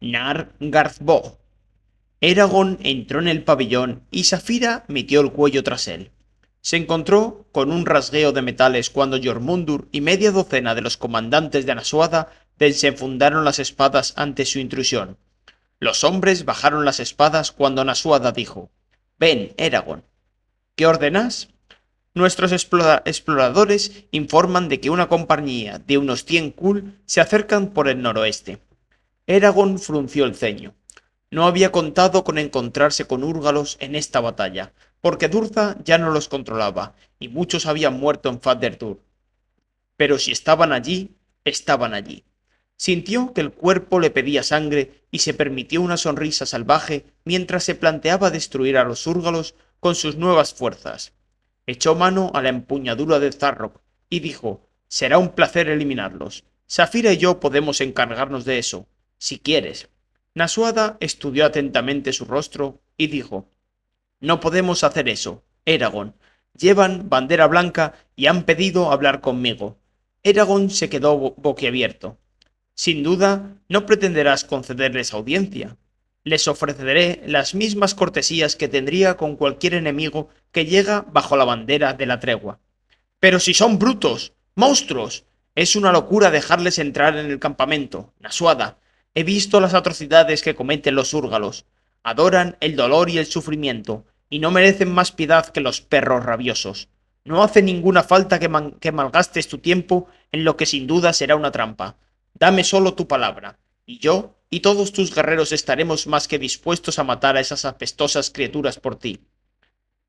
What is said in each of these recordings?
Nar-Garthbog. Eragon entró en el pabellón y Saphira metió el cuello tras él. Se encontró con un rasgueo de metales cuando Jormundur y media docena de los comandantes de Anasuada desenfundaron las espadas ante su intrusión. Los hombres bajaron las espadas cuando Anasuada dijo: «Ven, Eragon». «¿Qué ordenás?». «Nuestros exploradores informan de que una compañía de unos 100 Kul se acercan por el noroeste». Eragon frunció el ceño. No había contado con encontrarse con húrgalos en esta batalla, porque Durza ya no los controlaba, y muchos habían muerto en Fatherdur. Pero si estaban allí, estaban allí. Sintió que el cuerpo le pedía sangre y se permitió una sonrisa salvaje mientras se planteaba destruir a los húrgalos con sus nuevas fuerzas. Echó mano a la empuñadura de Zarrok y dijo: «Será un placer eliminarlos. Saphira y yo podemos encargarnos de eso, si quieres». Nasuada estudió atentamente su rostro y dijo: «No podemos hacer eso, Eragon. Llevan bandera blanca y han pedido hablar conmigo». Eragon se quedó boquiabierto. «Sin duda, no pretenderás concederles audiencia. Les ofreceré las mismas cortesías que tendría con cualquier enemigo que llega bajo la bandera de la tregua». «Pero si son brutos, monstruos. Es una locura dejarles entrar en el campamento, Nasuada. He visto las atrocidades que cometen los húrgalos. Adoran el dolor y el sufrimiento, y no merecen más piedad que los perros rabiosos. No hace ninguna falta que malgastes tu tiempo en lo que sin duda será una trampa. Dame solo tu palabra, y yo y todos tus guerreros estaremos más que dispuestos a matar a esas apestosas criaturas por ti».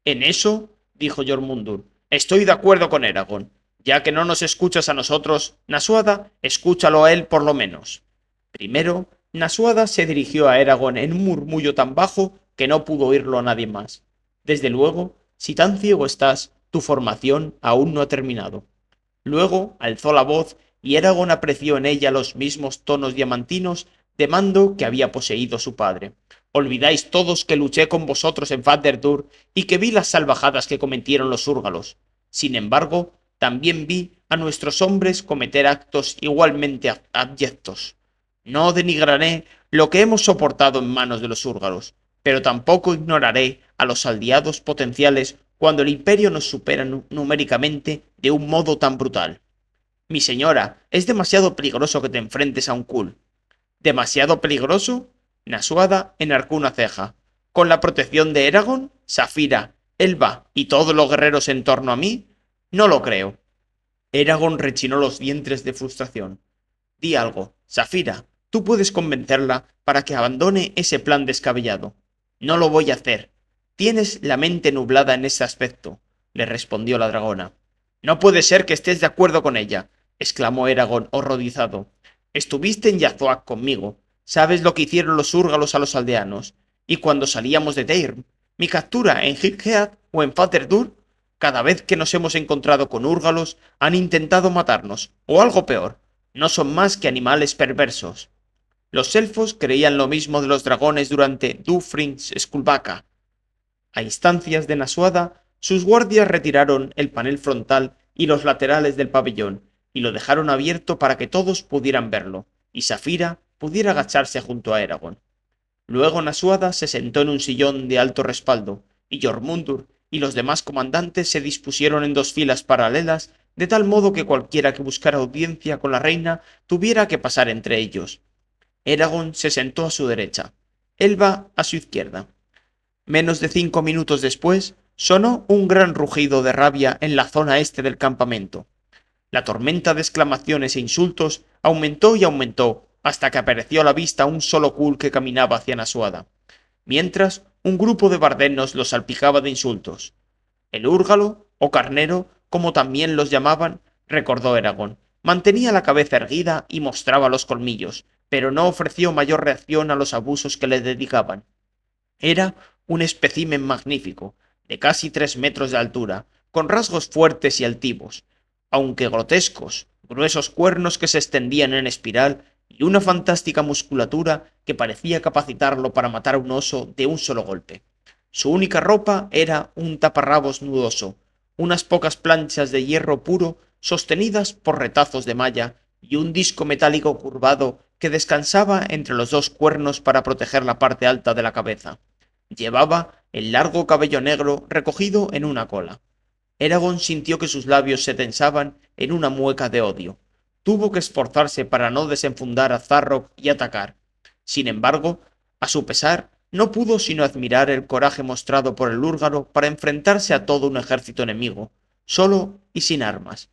«En eso», dijo Jormundur, «estoy de acuerdo con Eragon. Ya que no nos escuchas a nosotros, Nasuada, escúchalo a él por lo menos». Primero, Nasuada se dirigió a Eragon en un murmullo tan bajo que no pudo oírlo a nadie más. «Desde luego, si tan ciego estás, tu formación aún no ha terminado». Luego alzó la voz y Eragon apreció en ella los mismos tonos diamantinos de mando que había poseído su padre. «Olvidáis todos que luché con vosotros en Fatherdur y que vi las salvajadas que cometieron los húrgalos. Sin embargo, también vi a nuestros hombres cometer actos igualmente abyectos. No denigraré lo que hemos soportado en manos de los húrgalos, pero tampoco ignoraré a los aliados potenciales cuando el imperio nos supera numéricamente de un modo tan brutal. Mi señora, es demasiado peligroso que te enfrentes a un Kul». «¿Demasiado peligroso?». Nasuada enarcó una ceja. «¿Con la protección de Eragon, Saphira, Elba y todos los guerreros en torno a mí? No lo creo». Eragon rechinó los dientes de frustración. «Di algo, Saphira. Tú puedes convencerla para que abandone ese plan descabellado». «No lo voy a hacer. Tienes la mente nublada en ese aspecto», le respondió la dragona. «No puede ser que estés de acuerdo con ella», exclamó Eragon horrorizado. «Estuviste en Yazuak conmigo. Sabes lo que hicieron los húrgalos a los aldeanos. Y cuando salíamos de Deir, mi captura en Hilkead o en Fatherdur, cada vez que nos hemos encontrado con húrgalos han intentado matarnos, o algo peor. No son más que animales perversos». Los elfos creían lo mismo de los dragones durante Dufrin's Skulbaka. A instancias de Nasuada, sus guardias retiraron el panel frontal y los laterales del pabellón, y lo dejaron abierto para que todos pudieran verlo, y Saphira pudiera agacharse junto a Eragon. Luego Nasuada se sentó en un sillón de alto respaldo, y Jormundur y los demás comandantes se dispusieron en dos filas paralelas, de tal modo que cualquiera que buscara audiencia con la reina tuviera que pasar entre ellos. Eragon se sentó a su derecha, Elba a su izquierda. Menos de 5 minutos después, sonó un gran rugido de rabia en la zona este del campamento. La tormenta de exclamaciones e insultos aumentó y aumentó hasta que apareció a la vista un solo Kul que caminaba hacia Nasuada, mientras un grupo de bardenos los salpicaba de insultos. El húrgalo, o carnero, como también los llamaban, recordó Eragon, mantenía la cabeza erguida y mostraba los colmillos, pero no ofreció mayor reacción a los abusos que le dedicaban. Era un espécimen magnífico, de casi 3 metros de altura, con rasgos fuertes y altivos, aunque grotescos, gruesos cuernos que se extendían en espiral y una fantástica musculatura que parecía capacitarlo para matar a un oso de un solo golpe. Su única ropa era un taparrabos nudoso, unas pocas planchas de hierro puro sostenidas por retazos de malla y un disco metálico curvado que descansaba entre los dos cuernos para proteger la parte alta de la cabeza. Llevaba el largo cabello negro recogido en una cola. Eragon sintió que sus labios se tensaban en una mueca de odio. Tuvo que esforzarse para no desenfundar a Zarrock y atacar. Sin embargo, a su pesar, no pudo sino admirar el coraje mostrado por el húrgaro para enfrentarse a todo un ejército enemigo, solo y sin armas.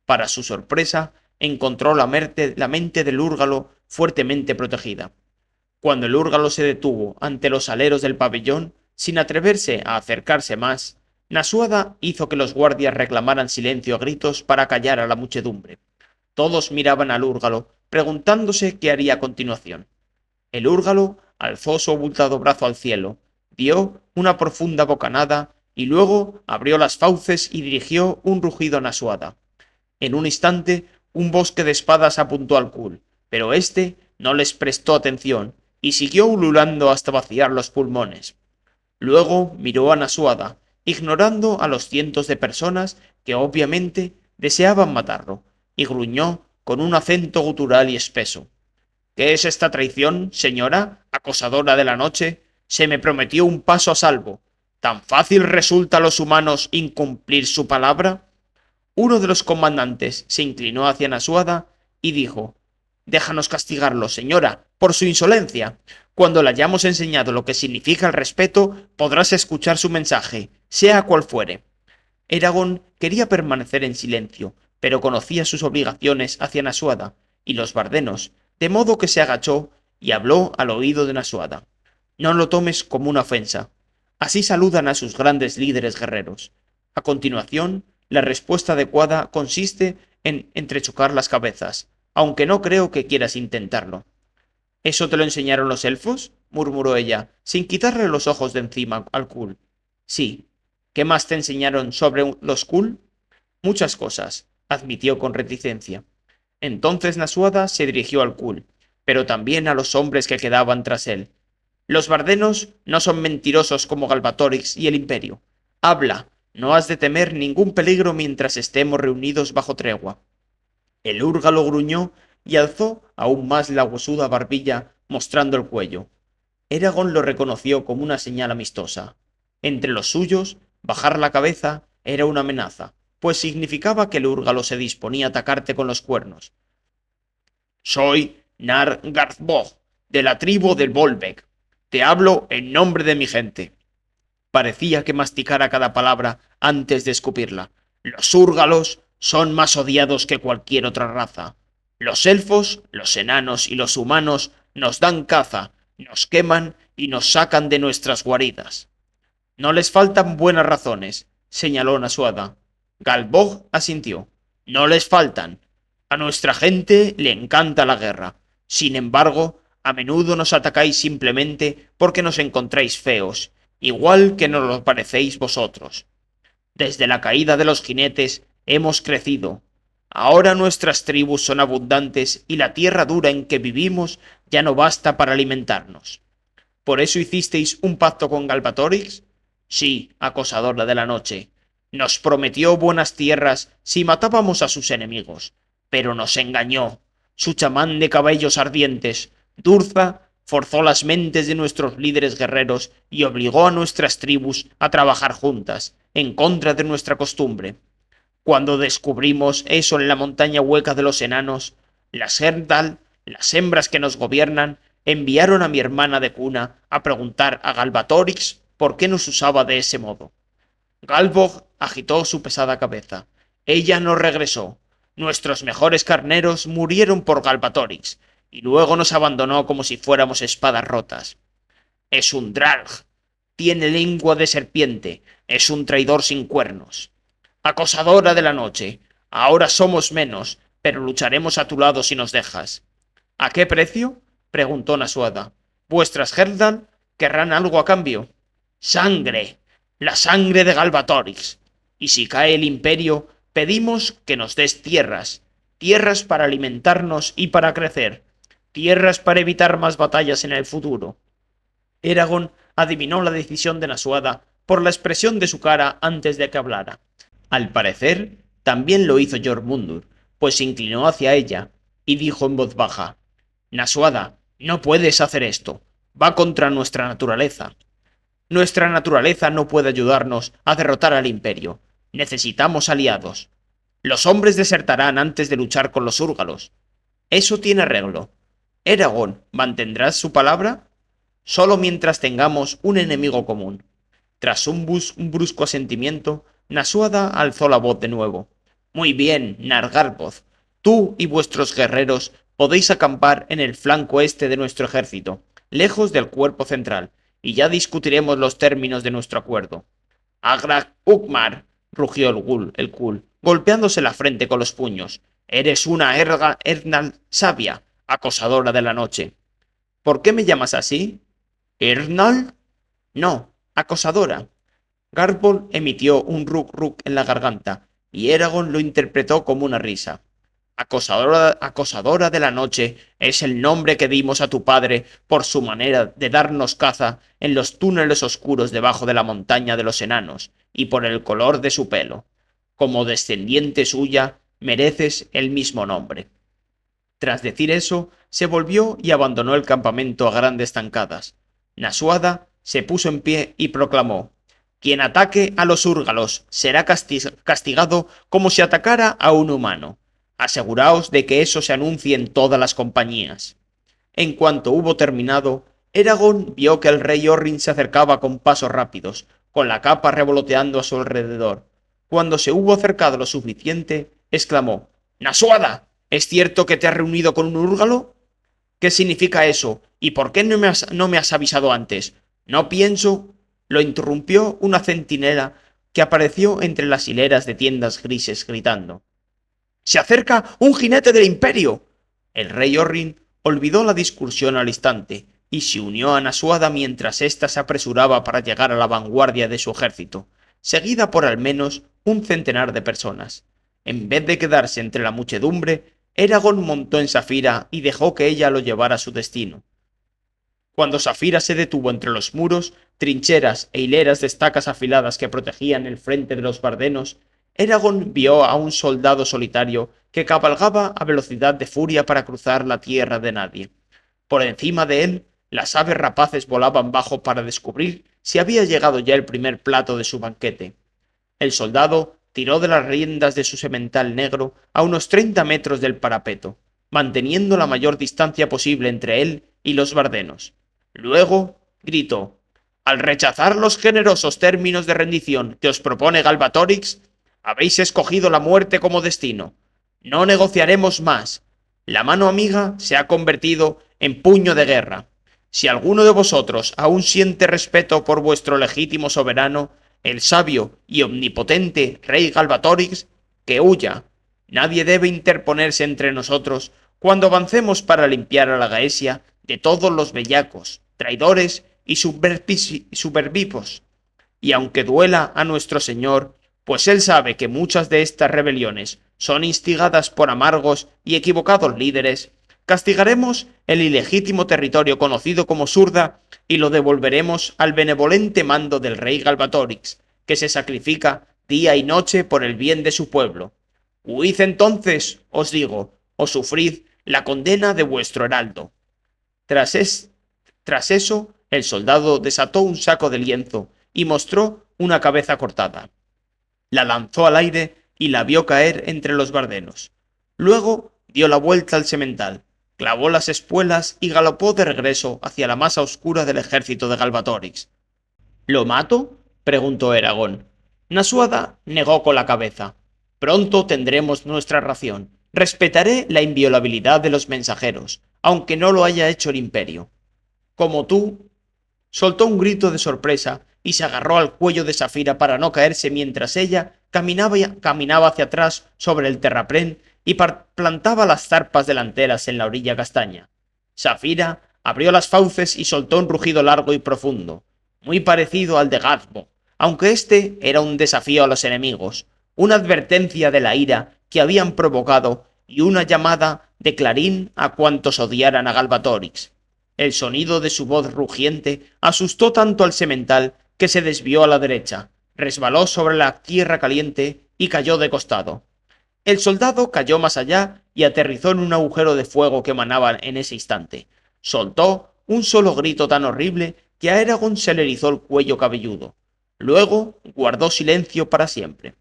Para su sorpresa, encontró la mente del húrgalo fuertemente protegida. Cuando el húrgalo se detuvo ante los aleros del pabellón, sin atreverse a acercarse más, Nasuada hizo que los guardias reclamaran silencio a gritos para callar a la muchedumbre. Todos miraban al húrgalo, preguntándose qué haría a continuación. El húrgalo alzó su abultado brazo al cielo, dio una profunda bocanada y luego abrió las fauces y dirigió un rugido a Nasuada. En un instante, un bosque de espadas apuntó al Kul, pero éste no les prestó atención y siguió ululando hasta vaciar los pulmones. Luego miró a Nasuada, ignorando a los cientos de personas que obviamente deseaban matarlo, y gruñó con un acento gutural y espeso. ¿Qué es esta traición, señora, acosadora de la noche? Se me prometió un paso a salvo. ¿Tan fácil resulta a los humanos incumplir su palabra? Uno de los comandantes se inclinó hacia Nasuada y dijo: «Déjanos castigarlo, señora, por su insolencia. Cuando le hayamos enseñado lo que significa el respeto, podrás escuchar su mensaje, sea cual fuere». Eragon quería permanecer en silencio, pero conocía sus obligaciones hacia Nasuada y los bardenos, de modo que se agachó y habló al oído de Nasuada. «No lo tomes como una ofensa. Así saludan a sus grandes líderes guerreros. A continuación, la respuesta adecuada consiste en entrechocar las cabezas, aunque no creo que quieras intentarlo». «¿Eso te lo enseñaron los elfos?», murmuró ella, sin quitarle los ojos de encima al Kul. «Sí. ¿Qué más te enseñaron sobre los Kul?» «Muchas cosas», admitió con reticencia. Entonces Nasuada se dirigió al Kul, pero también a los hombres que quedaban tras él. «Los bardenos no son mentirosos como Galbatorix y el Imperio. Habla, no has de temer ningún peligro mientras estemos reunidos bajo tregua». El húrgalo gruñó y alzó aún más la huesuda barbilla, mostrando el cuello. Eragon lo reconoció como una señal amistosa. Entre los suyos, bajar la cabeza era una amenaza, pues significaba que el húrgalo se disponía a atacarte con los cuernos. «Soy Nar-Garthbog, de la tribu del Volbeck. Te hablo en nombre de mi gente». Parecía que masticara cada palabra antes de escupirla. «Los húrgalos son más odiados que cualquier otra raza. Los elfos, los enanos y los humanos nos dan caza, nos queman y nos sacan de nuestras guaridas». «No les faltan buenas razones», señaló Nasuada. Galbog asintió. «No les faltan. A nuestra gente le encanta la guerra. Sin embargo, a menudo nos atacáis simplemente porque nos encontráis feos, igual que nos lo parecéis vosotros. Desde la caída de los jinetes hemos crecido. Ahora nuestras tribus son abundantes y la tierra dura en que vivimos ya no basta para alimentarnos. ¿Por eso hicisteis un pacto con Galbatorix? Sí, acosadora de la noche. Nos prometió buenas tierras si matábamos a sus enemigos, pero nos engañó. Su chamán de cabellos ardientes, Durza, forzó las mentes de nuestros líderes guerreros y obligó a nuestras tribus a trabajar juntas, en contra de nuestra costumbre. Cuando descubrimos eso en la montaña hueca de los enanos, las Herdal, las hembras que nos gobiernan, enviaron a mi hermana de cuna a preguntar a Galbatorix por qué nos usaba de ese modo. Galbog agitó su pesada cabeza. Ella no regresó. Nuestros mejores carneros murieron por Galbatorix, y luego nos abandonó como si fuéramos espadas rotas. Es un Dralg. Tiene lengua de serpiente. Es un traidor sin cuernos. Acosadora de la noche. Ahora somos menos, pero lucharemos a tu lado si nos dejas. ¿A qué precio?, preguntó Nasuada. ¿Vuestras Herdal querrán algo a cambio? ¡Sangre! ¡La sangre de Galbatorix! Y si cae el imperio, pedimos que nos des tierras. Tierras para alimentarnos y para crecer. Tierras para evitar más batallas en el futuro. Eragon adivinó la decisión de Nasuada por la expresión de su cara antes de que hablara. Al parecer, también lo hizo Jormundur, pues se inclinó hacia ella, y dijo en voz baja: Nasuada, no puedes hacer esto. Va contra nuestra naturaleza. Nuestra naturaleza no puede ayudarnos a derrotar al imperio. Necesitamos aliados. Los hombres desertarán antes de luchar con los úrgalos. Eso tiene arreglo. Eragon, ¿mantendrás su palabra? Solo mientras tengamos un enemigo común. Tras un brusco asentimiento, Nasuada alzó la voz de nuevo. Muy bien, Nargarboth. Tú y vuestros guerreros podéis acampar en el flanco este de nuestro ejército, lejos del cuerpo central, y ya discutiremos los términos de nuestro acuerdo. Agrak Ukmar, rugió el Kul, golpeándose la frente con los puños. Eres una Ernal sabia, acosadora de la noche. ¿Por qué me llamas así? ¿Ernal? No, acosadora. Garble emitió un ruk-ruk en la garganta, y Eragon lo interpretó como una risa. Acosadora de la noche es el nombre que dimos a tu padre por su manera de darnos caza en los túneles oscuros debajo de la montaña de los enanos, y por el color de su pelo. Como descendiente suya, mereces el mismo nombre. Tras decir eso, se volvió y abandonó el campamento a grandes zancadas. Nasuada se puso en pie y proclamó: Quien ataque a los úrgalos será castigado como si atacara a un humano. Aseguraos de que eso se anuncie en todas las compañías. En cuanto hubo terminado, Eragon vio que el rey Orrin se acercaba con pasos rápidos, con la capa revoloteando a su alrededor. Cuando se hubo acercado lo suficiente, exclamó: ¡Nasuada! ¿Es cierto que te has reunido con un úrgalo? ¿Qué significa eso? ¿Y por qué no me has avisado antes? No pienso... Lo interrumpió una centinela que apareció entre las hileras de tiendas grises gritando: ¡Se acerca un jinete del imperio! El rey Orrin olvidó la discusión al instante y se unió a Nasuada mientras ésta se apresuraba para llegar a la vanguardia de su ejército, seguida por al menos un centenar de personas. En vez de quedarse entre la muchedumbre, Eragon montó en Safira y dejó que ella lo llevara a su destino. Cuando Safira se detuvo entre los muros, trincheras e hileras de estacas afiladas que protegían el frente de los bardenos, Eragon vio a un soldado solitario que cabalgaba a velocidad de furia para cruzar la tierra de nadie. Por encima de él, las aves rapaces volaban bajo para descubrir si había llegado ya el primer plato de su banquete. El soldado tiró de las riendas de su semental negro a unos 30 metros del parapeto, manteniendo la mayor distancia posible entre él y los bardenos. Luego gritó: «Al rechazar los generosos términos de rendición que os propone Galbatorix, habéis escogido la muerte como destino. No negociaremos más. La mano amiga se ha convertido en puño de guerra. Si alguno de vosotros aún siente respeto por vuestro legítimo soberano, el sabio y omnipotente rey Galbatorix, que huya. Nadie debe interponerse entre nosotros cuando avancemos para limpiar a la Gaesia de todos los bellacos, traidores y supervivos. Y aunque duela a nuestro señor, pues él sabe que muchas de estas rebeliones son instigadas por amargos y equivocados líderes, castigaremos el ilegítimo territorio conocido como Surda y lo devolveremos al benevolente mando del rey Galbatorix, que se sacrifica día y noche por el bien de su pueblo. Huid entonces, os digo, o sufrid la condena de vuestro heraldo». Tras eso, el soldado desató un saco de lienzo y mostró una cabeza cortada. La lanzó al aire y la vio caer entre los bardenos. Luego dio la vuelta al semental, clavó las espuelas y galopó de regreso hacia la masa oscura del ejército de Galbatorix. «¿Lo mato?», preguntó Eragon. Nasuada negó con la cabeza. «Pronto tendremos nuestra ración. Respetaré la inviolabilidad de los mensajeros, aunque no lo haya hecho el imperio. Como tú». Soltó un grito de sorpresa y se agarró al cuello de Safira para no caerse mientras ella caminaba hacia atrás sobre el terraplén y plantaba las zarpas delanteras en la orilla castaña. Safira abrió las fauces y soltó un rugido largo y profundo, muy parecido al de Gazbo, aunque este era un desafío a los enemigos, una advertencia de la ira que habían provocado y una llamada de clarín a cuantos odiaran a Galbatorix. El sonido de su voz rugiente asustó tanto al semental que se desvió a la derecha, resbaló sobre la tierra caliente y cayó de costado. El soldado cayó más allá y aterrizó en un agujero de fuego que emanaba en ese instante. Soltó un solo grito tan horrible que a Eragon se le erizó el cuello cabelludo. Luego guardó silencio para siempre.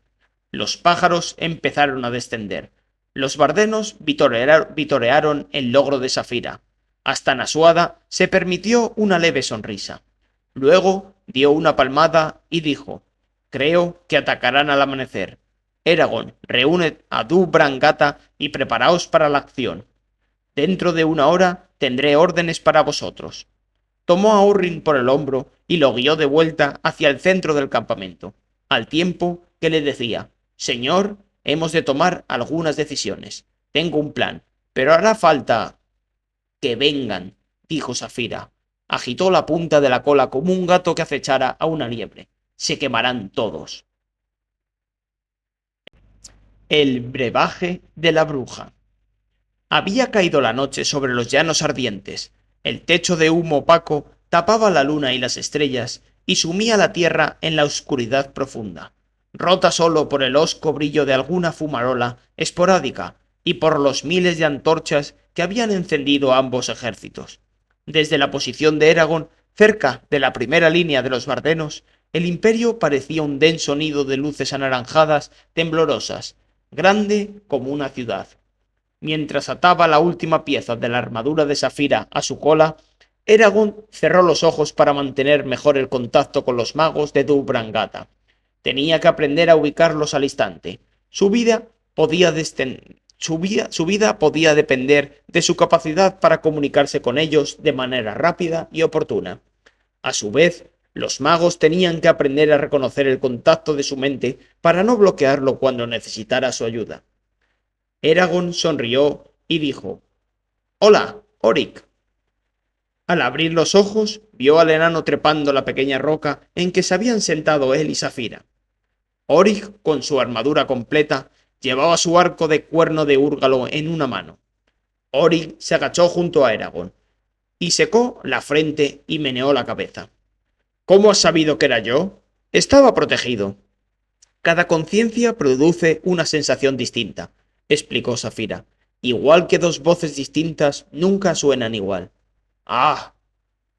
Los pájaros empezaron a descender. Los bardenos vitorearon el logro de Safira. Hasta Nasuada se permitió una leve sonrisa. Luego dio una palmada y dijo: «Creo que atacarán al amanecer. Eragon, reúne a Du-Brangata y preparaos para la acción. Dentro de una hora tendré órdenes para vosotros». Tomó a Orrin por el hombro y lo guió de vuelta hacia el centro del campamento, al tiempo que le decía: «Señor, hemos de tomar algunas decisiones. Tengo un plan, pero hará falta...». «Que vengan», dijo Safira. Agitó la punta de la cola como un gato que acechara a una liebre. «Se quemarán todos». El brebaje de la bruja. Había caído la noche sobre los llanos ardientes. El techo de humo opaco tapaba la luna y las estrellas y sumía la tierra en la oscuridad profunda, rota solo por el hosco brillo de alguna fumarola esporádica y por los miles de antorchas que habían encendido ambos ejércitos. Desde la posición de Eragon, cerca de la primera línea de los bardenos, el imperio parecía un denso nido de luces anaranjadas temblorosas, grande como una ciudad. Mientras ataba la última pieza de la armadura de Safira a su cola, Eragon cerró los ojos para mantener mejor el contacto con los magos de Du-Brangata. Tenía que aprender a ubicarlos al instante. Su vida podía depender de su capacidad para comunicarse con ellos de manera rápida y oportuna. A su vez, los magos tenían que aprender a reconocer el contacto de su mente para no bloquearlo cuando necesitara su ayuda. Eragon sonrió y dijo: «Hola, Orik». Al abrir los ojos, vio al enano trepando la pequeña roca en que se habían sentado él y Safira. Orik, con su armadura completa, llevaba su arco de cuerno de húrgalo en una mano. Orik se agachó junto a Eragon, y secó la frente y meneó la cabeza. «¿Cómo has sabido que era yo?» «Estaba protegido». «Cada conciencia produce una sensación distinta», explicó Safira. «Igual que dos voces distintas nunca suenan igual». «Ah».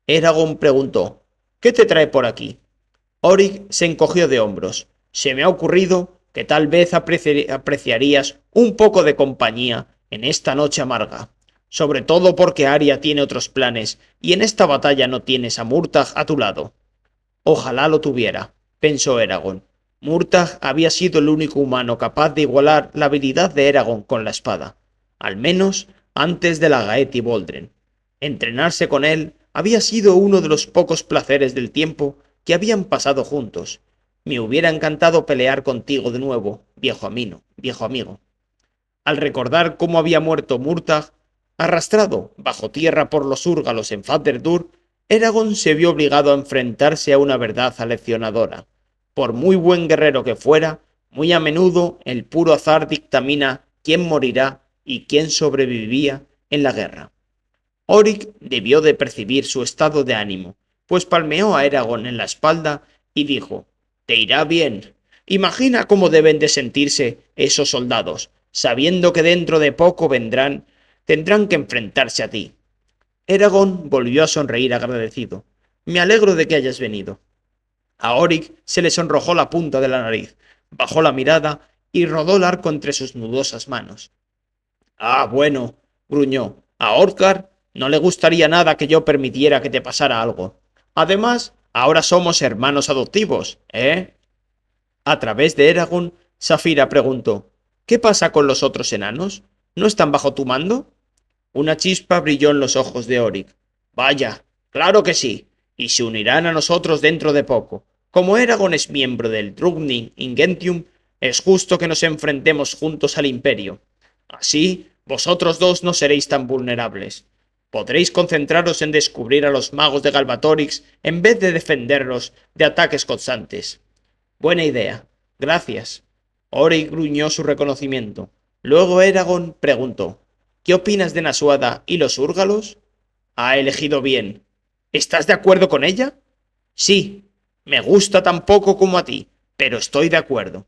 Eragon preguntó: «¿Qué te trae por aquí?» Orik se encogió de hombros. «Se me ha ocurrido que tal vez apreciarías un poco de compañía en esta noche amarga. Sobre todo porque Arya tiene otros planes y en esta batalla no tienes a Murtagh a tu lado». «Ojalá lo tuviera», pensó Eragon. Murtagh había sido el único humano capaz de igualar la habilidad de Eragon con la espada, al menos antes de la Gaeti Boldren. Entrenarse con él había sido uno de los pocos placeres del tiempo que habían pasado juntos. «Me hubiera encantado pelear contigo de nuevo, viejo amigo». Al recordar cómo había muerto Murtagh, arrastrado bajo tierra por los húrgalos en Father-Dur, Eragon se vio obligado a enfrentarse a una verdad aleccionadora. Por muy buen guerrero que fuera, muy a menudo el puro azar dictamina quién morirá y quién sobrevivía en la guerra. Orik debió de percibir su estado de ánimo, pues palmeó a Eragon en la espalda y dijo: «Te irá bien. Imagina cómo deben de sentirse esos soldados, sabiendo que dentro de poco tendrán que enfrentarse a ti». Eragon volvió a sonreír agradecido. «Me alegro de que hayas venido». A Orik se le sonrojó la punta de la nariz, bajó la mirada y rodó el arco entre sus nudosas manos. «Ah, bueno», gruñó, «a Orkar no le gustaría nada que yo permitiera que te pasara algo. Además, ahora somos hermanos adoptivos, ¿eh?» A través de Eragon, Safira preguntó: «¿Qué pasa con los otros enanos? ¿No están bajo tu mando?» Una chispa brilló en los ojos de Orik. «Vaya, claro que sí, y se unirán a nosotros dentro de poco. Como Eragon es miembro del Drugni Ingentium, es justo que nos enfrentemos juntos al Imperio. Así, vosotros dos no seréis tan vulnerables. Podréis concentraros en descubrir a los magos de Galbatorix en vez de defenderlos de ataques constantes». «Buena idea. Gracias». Orik gruñó su reconocimiento. Luego Eragon preguntó: «¿Qué opinas de Nasuada y los húrgalos?» «Ha elegido bien». «¿Estás de acuerdo con ella?» «Sí. Me gusta tan poco como a ti, pero estoy de acuerdo».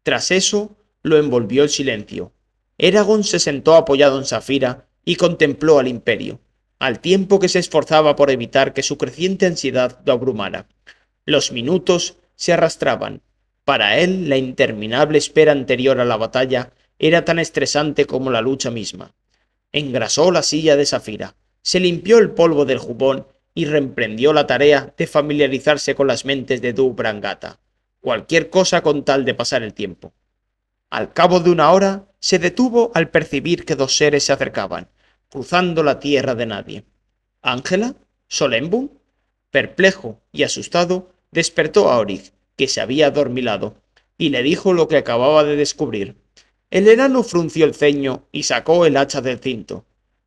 Tras eso, lo envolvió el silencio. Eragon se sentó apoyado en Safira y contempló al imperio, al tiempo que se esforzaba por evitar que su creciente ansiedad lo abrumara. Los minutos se arrastraban. Para él, la interminable espera anterior a la batalla era tan estresante como la lucha misma. Engrasó la silla de Safira, se limpió el polvo del jubón y reemprendió la tarea de familiarizarse con las mentes de Du Brangata. Cualquier cosa con tal de pasar el tiempo. Al cabo de una hora, se detuvo al percibir que dos seres se acercaban, cruzando la tierra de nadie. ¿Ángela? ¿Solembum? Perplejo y asustado, despertó a Orig, que se había adormilado, y le dijo lo que acababa de descubrir. El enano frunció el ceño y sacó el hacha del cinto.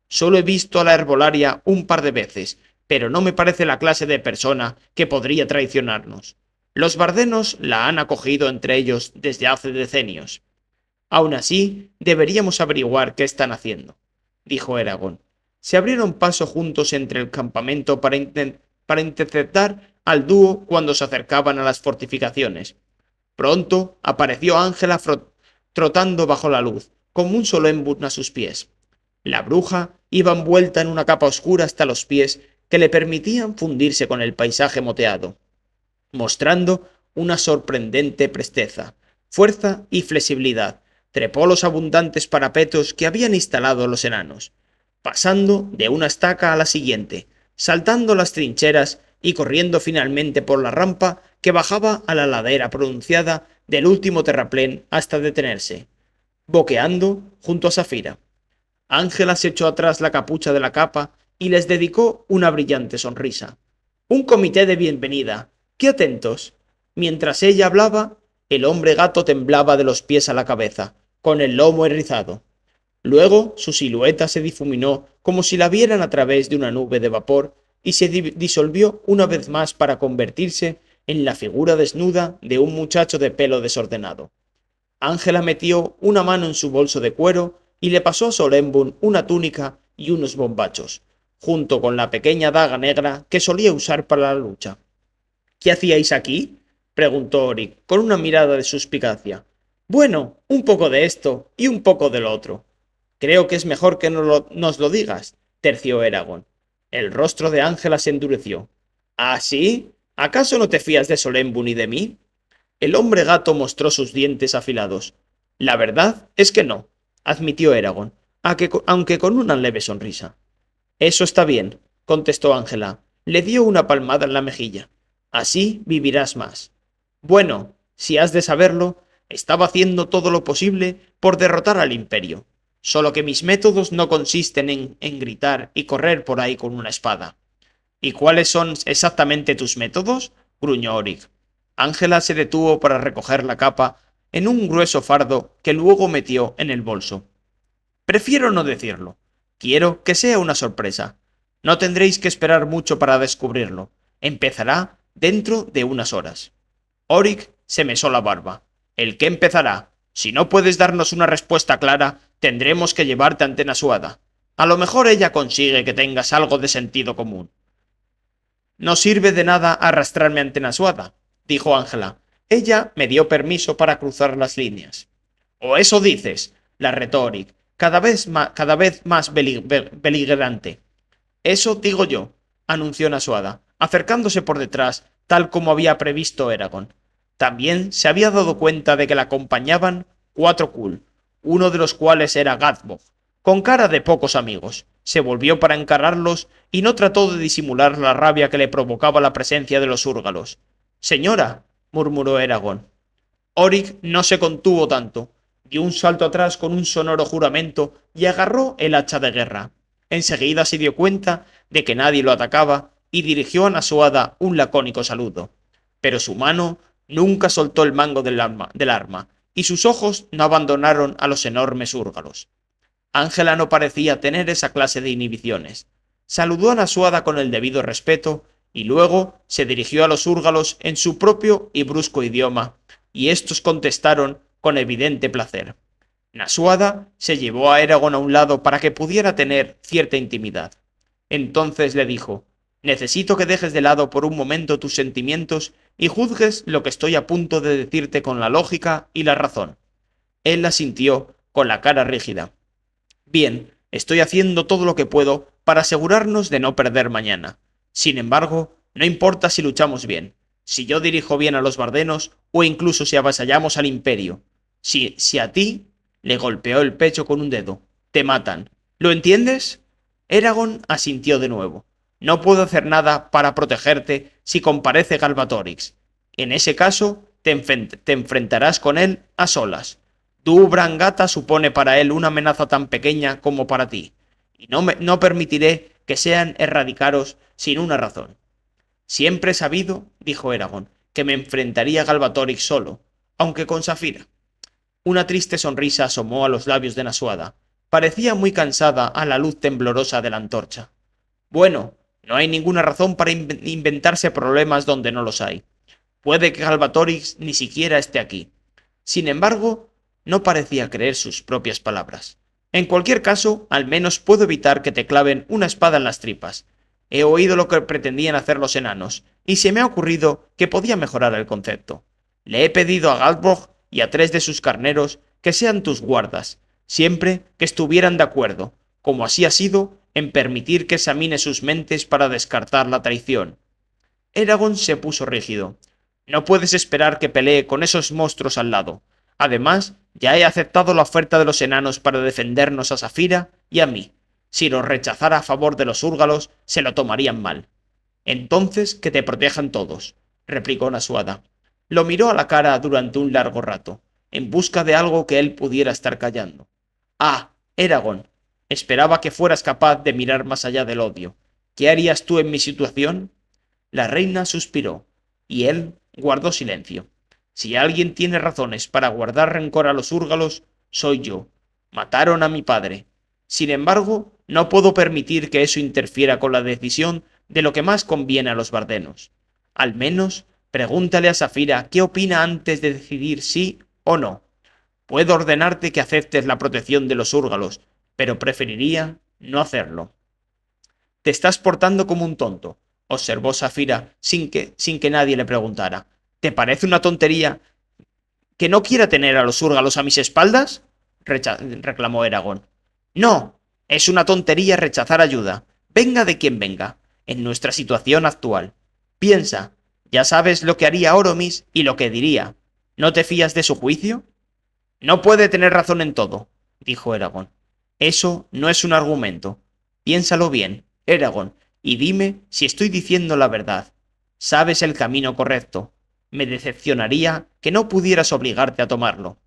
Solo he visto a la herbolaria un par de veces, pero no me parece la clase de persona que podría traicionarnos. Los bardenos la han acogido entre ellos desde hace decenios. Aun así, deberíamos averiguar qué están haciendo, dijo Eragon. Se abrieron paso juntos entre el campamento para interceptar al dúo cuando se acercaban a las fortificaciones. Pronto apareció Ángela trotando bajo la luz, como un Solembun a sus pies. La bruja iba envuelta en una capa oscura hasta los pies que le permitían fundirse con el paisaje moteado, mostrando una sorprendente presteza, fuerza y flexibilidad. Trepó los abundantes parapetos que habían instalado los enanos, pasando de una estaca a la siguiente, saltando las trincheras y corriendo finalmente por la rampa que bajaba a la ladera pronunciada del último terraplén hasta detenerse, boqueando junto a Safira. Ángela se echó atrás la capucha de la capa y les dedicó una brillante sonrisa. Un comité de bienvenida. ¡Qué atentos! Mientras ella hablaba, el hombre gato temblaba de los pies a la cabeza, con el lomo erizado. Luego su silueta se difuminó como si la vieran a través de una nube de vapor y se disolvió una vez más para convertirse en la figura desnuda de un muchacho de pelo desordenado. Ángela metió una mano en su bolso de cuero y le pasó a Solembun una túnica y unos bombachos, junto con la pequeña daga negra que solía usar para la lucha. ¿Qué hacíais aquí? Preguntó Oric, con una mirada de suspicacia. Bueno, un poco de esto y un poco de lo otro. Creo que es mejor que nos lo digas, terció Eragon. El rostro de Ángela se endureció. ¿Ah, sí? ¿Acaso no te fías de Solembun ni de mí? El hombre gato mostró sus dientes afilados. La verdad es que no, admitió Eragon, aunque con una leve sonrisa. Eso está bien, contestó Ángela. Le dio una palmada en la mejilla. Así vivirás más. Bueno, si has de saberlo, estaba haciendo todo lo posible por derrotar al imperio. Solo que mis métodos no consisten en gritar y correr por ahí con una espada. ¿Y cuáles son exactamente tus métodos? Gruñó Oric. Ángela se detuvo para recoger la capa en un grueso fardo que luego metió en el bolso. Prefiero no decirlo. Quiero que sea una sorpresa. No tendréis que esperar mucho para descubrirlo. Empezará dentro de unas horas. Oric se mesó la barba. ¿El qué empezará? Si no puedes darnos una respuesta clara, tendremos que llevarte ante Nasuada. A lo mejor ella consigue que tengas algo de sentido común. No sirve de nada arrastrarme ante Nasuada, dijo Ángela. Ella me dio permiso para cruzar las líneas. ¿O eso dices? La retó Oric, cada vez más beligerante. Eso digo yo, anunció Nasuada, acercándose por detrás, tal como había previsto Eragon. También se había dado cuenta de que la acompañaban 4 Kul, uno de los cuales era Gadbog. Con cara de pocos amigos, se volvió para encararlos y no trató de disimular la rabia que le provocaba la presencia de los húrgalos. «Señora», murmuró Eragon. Oric no se contuvo tanto. Dio un salto atrás con un sonoro juramento y agarró el hacha de guerra. Enseguida se dio cuenta de que nadie lo atacaba y dirigió a Nasuada un lacónico saludo. Pero su mano nunca soltó el mango del arma y sus ojos no abandonaron a los enormes húrgalos. Ángela no parecía tener esa clase de inhibiciones. Saludó a Nasuada con el debido respeto y luego se dirigió a los húrgalos en su propio y brusco idioma, y éstos contestaron con evidente placer. Nasuada se llevó a Eragon a un lado para que pudiera tener cierta intimidad. Entonces le dijo: «Necesito que dejes de lado por un momento tus sentimientos y juzgues lo que estoy a punto de decirte con la lógica y la razón». Él asintió, con la cara rígida. Bien, estoy haciendo todo lo que puedo para asegurarnos de no perder mañana. Sin embargo, no importa si luchamos bien, si yo dirijo bien a los bardenos o incluso si avasallamos al imperio. Si a ti, le golpeó el pecho con un dedo, te matan. ¿Lo entiendes? Eragon asintió de nuevo. No puedo hacer nada para protegerte si comparece Galbatorix. En ese caso, te enfrentarás con él a solas. Tu Brangata supone para él una amenaza tan pequeña como para ti, y no permitiré que sean erradicaros sin una razón. Siempre he sabido, dijo Eragon, que me enfrentaría a Galbatorix solo, aunque con Safira. Una triste sonrisa asomó a los labios de Nasuada. Parecía muy cansada a la luz temblorosa de la antorcha. Bueno, no hay ninguna razón para inventarse problemas donde no los hay. Puede que Galbatorix ni siquiera esté aquí. Sin embargo, no parecía creer sus propias palabras. En cualquier caso, al menos puedo evitar que te claven una espada en las tripas. He oído lo que pretendían hacer los enanos, y se me ha ocurrido que podía mejorar el concepto. Le he pedido a Galbrog y a 3 de sus carneros que sean tus guardas, siempre que estuvieran de acuerdo, como así ha sido, en permitir que examine sus mentes para descartar la traición. Eragon se puso rígido. No puedes esperar que pelee con esos monstruos al lado. Además, ya he aceptado la oferta de los enanos para defendernos a Safira y a mí. Si lo rechazara a favor de los húrgalos, se lo tomarían mal. Entonces, que te protejan todos, replicó Nasuada. Lo miró a la cara durante un largo rato, en busca de algo que él pudiera estar callando. Ah, Eragon, esperaba que fueras capaz de mirar más allá del odio. ¿Qué harías tú en mi situación? La reina suspiró, y él guardó silencio. Si alguien tiene razones para guardar rencor a los húrgalos, soy yo. Mataron a mi padre. Sin embargo, no puedo permitir que eso interfiera con la decisión de lo que más conviene a los bardenos. Al menos, pregúntale a Safira qué opina antes de decidir sí o no. Puedo ordenarte que aceptes la protección de los húrgalos, pero preferiría no hacerlo. Te estás portando como un tonto, observó Safira sin que nadie le preguntara. ¿Te parece una tontería que no quiera tener a los húrgalos a mis espaldas? Reclamó Eragon. No, es una tontería rechazar ayuda, venga de quien venga, en nuestra situación actual. Piensa, ya sabes lo que haría Oromis y lo que diría. ¿No te fías de su juicio? No puede tener razón en todo, dijo Eragon. Eso no es un argumento. Piénsalo bien, Eragon, y dime si estoy diciendo la verdad. Sabes el camino correcto. Me decepcionaría que no pudieras obligarte a tomarlo.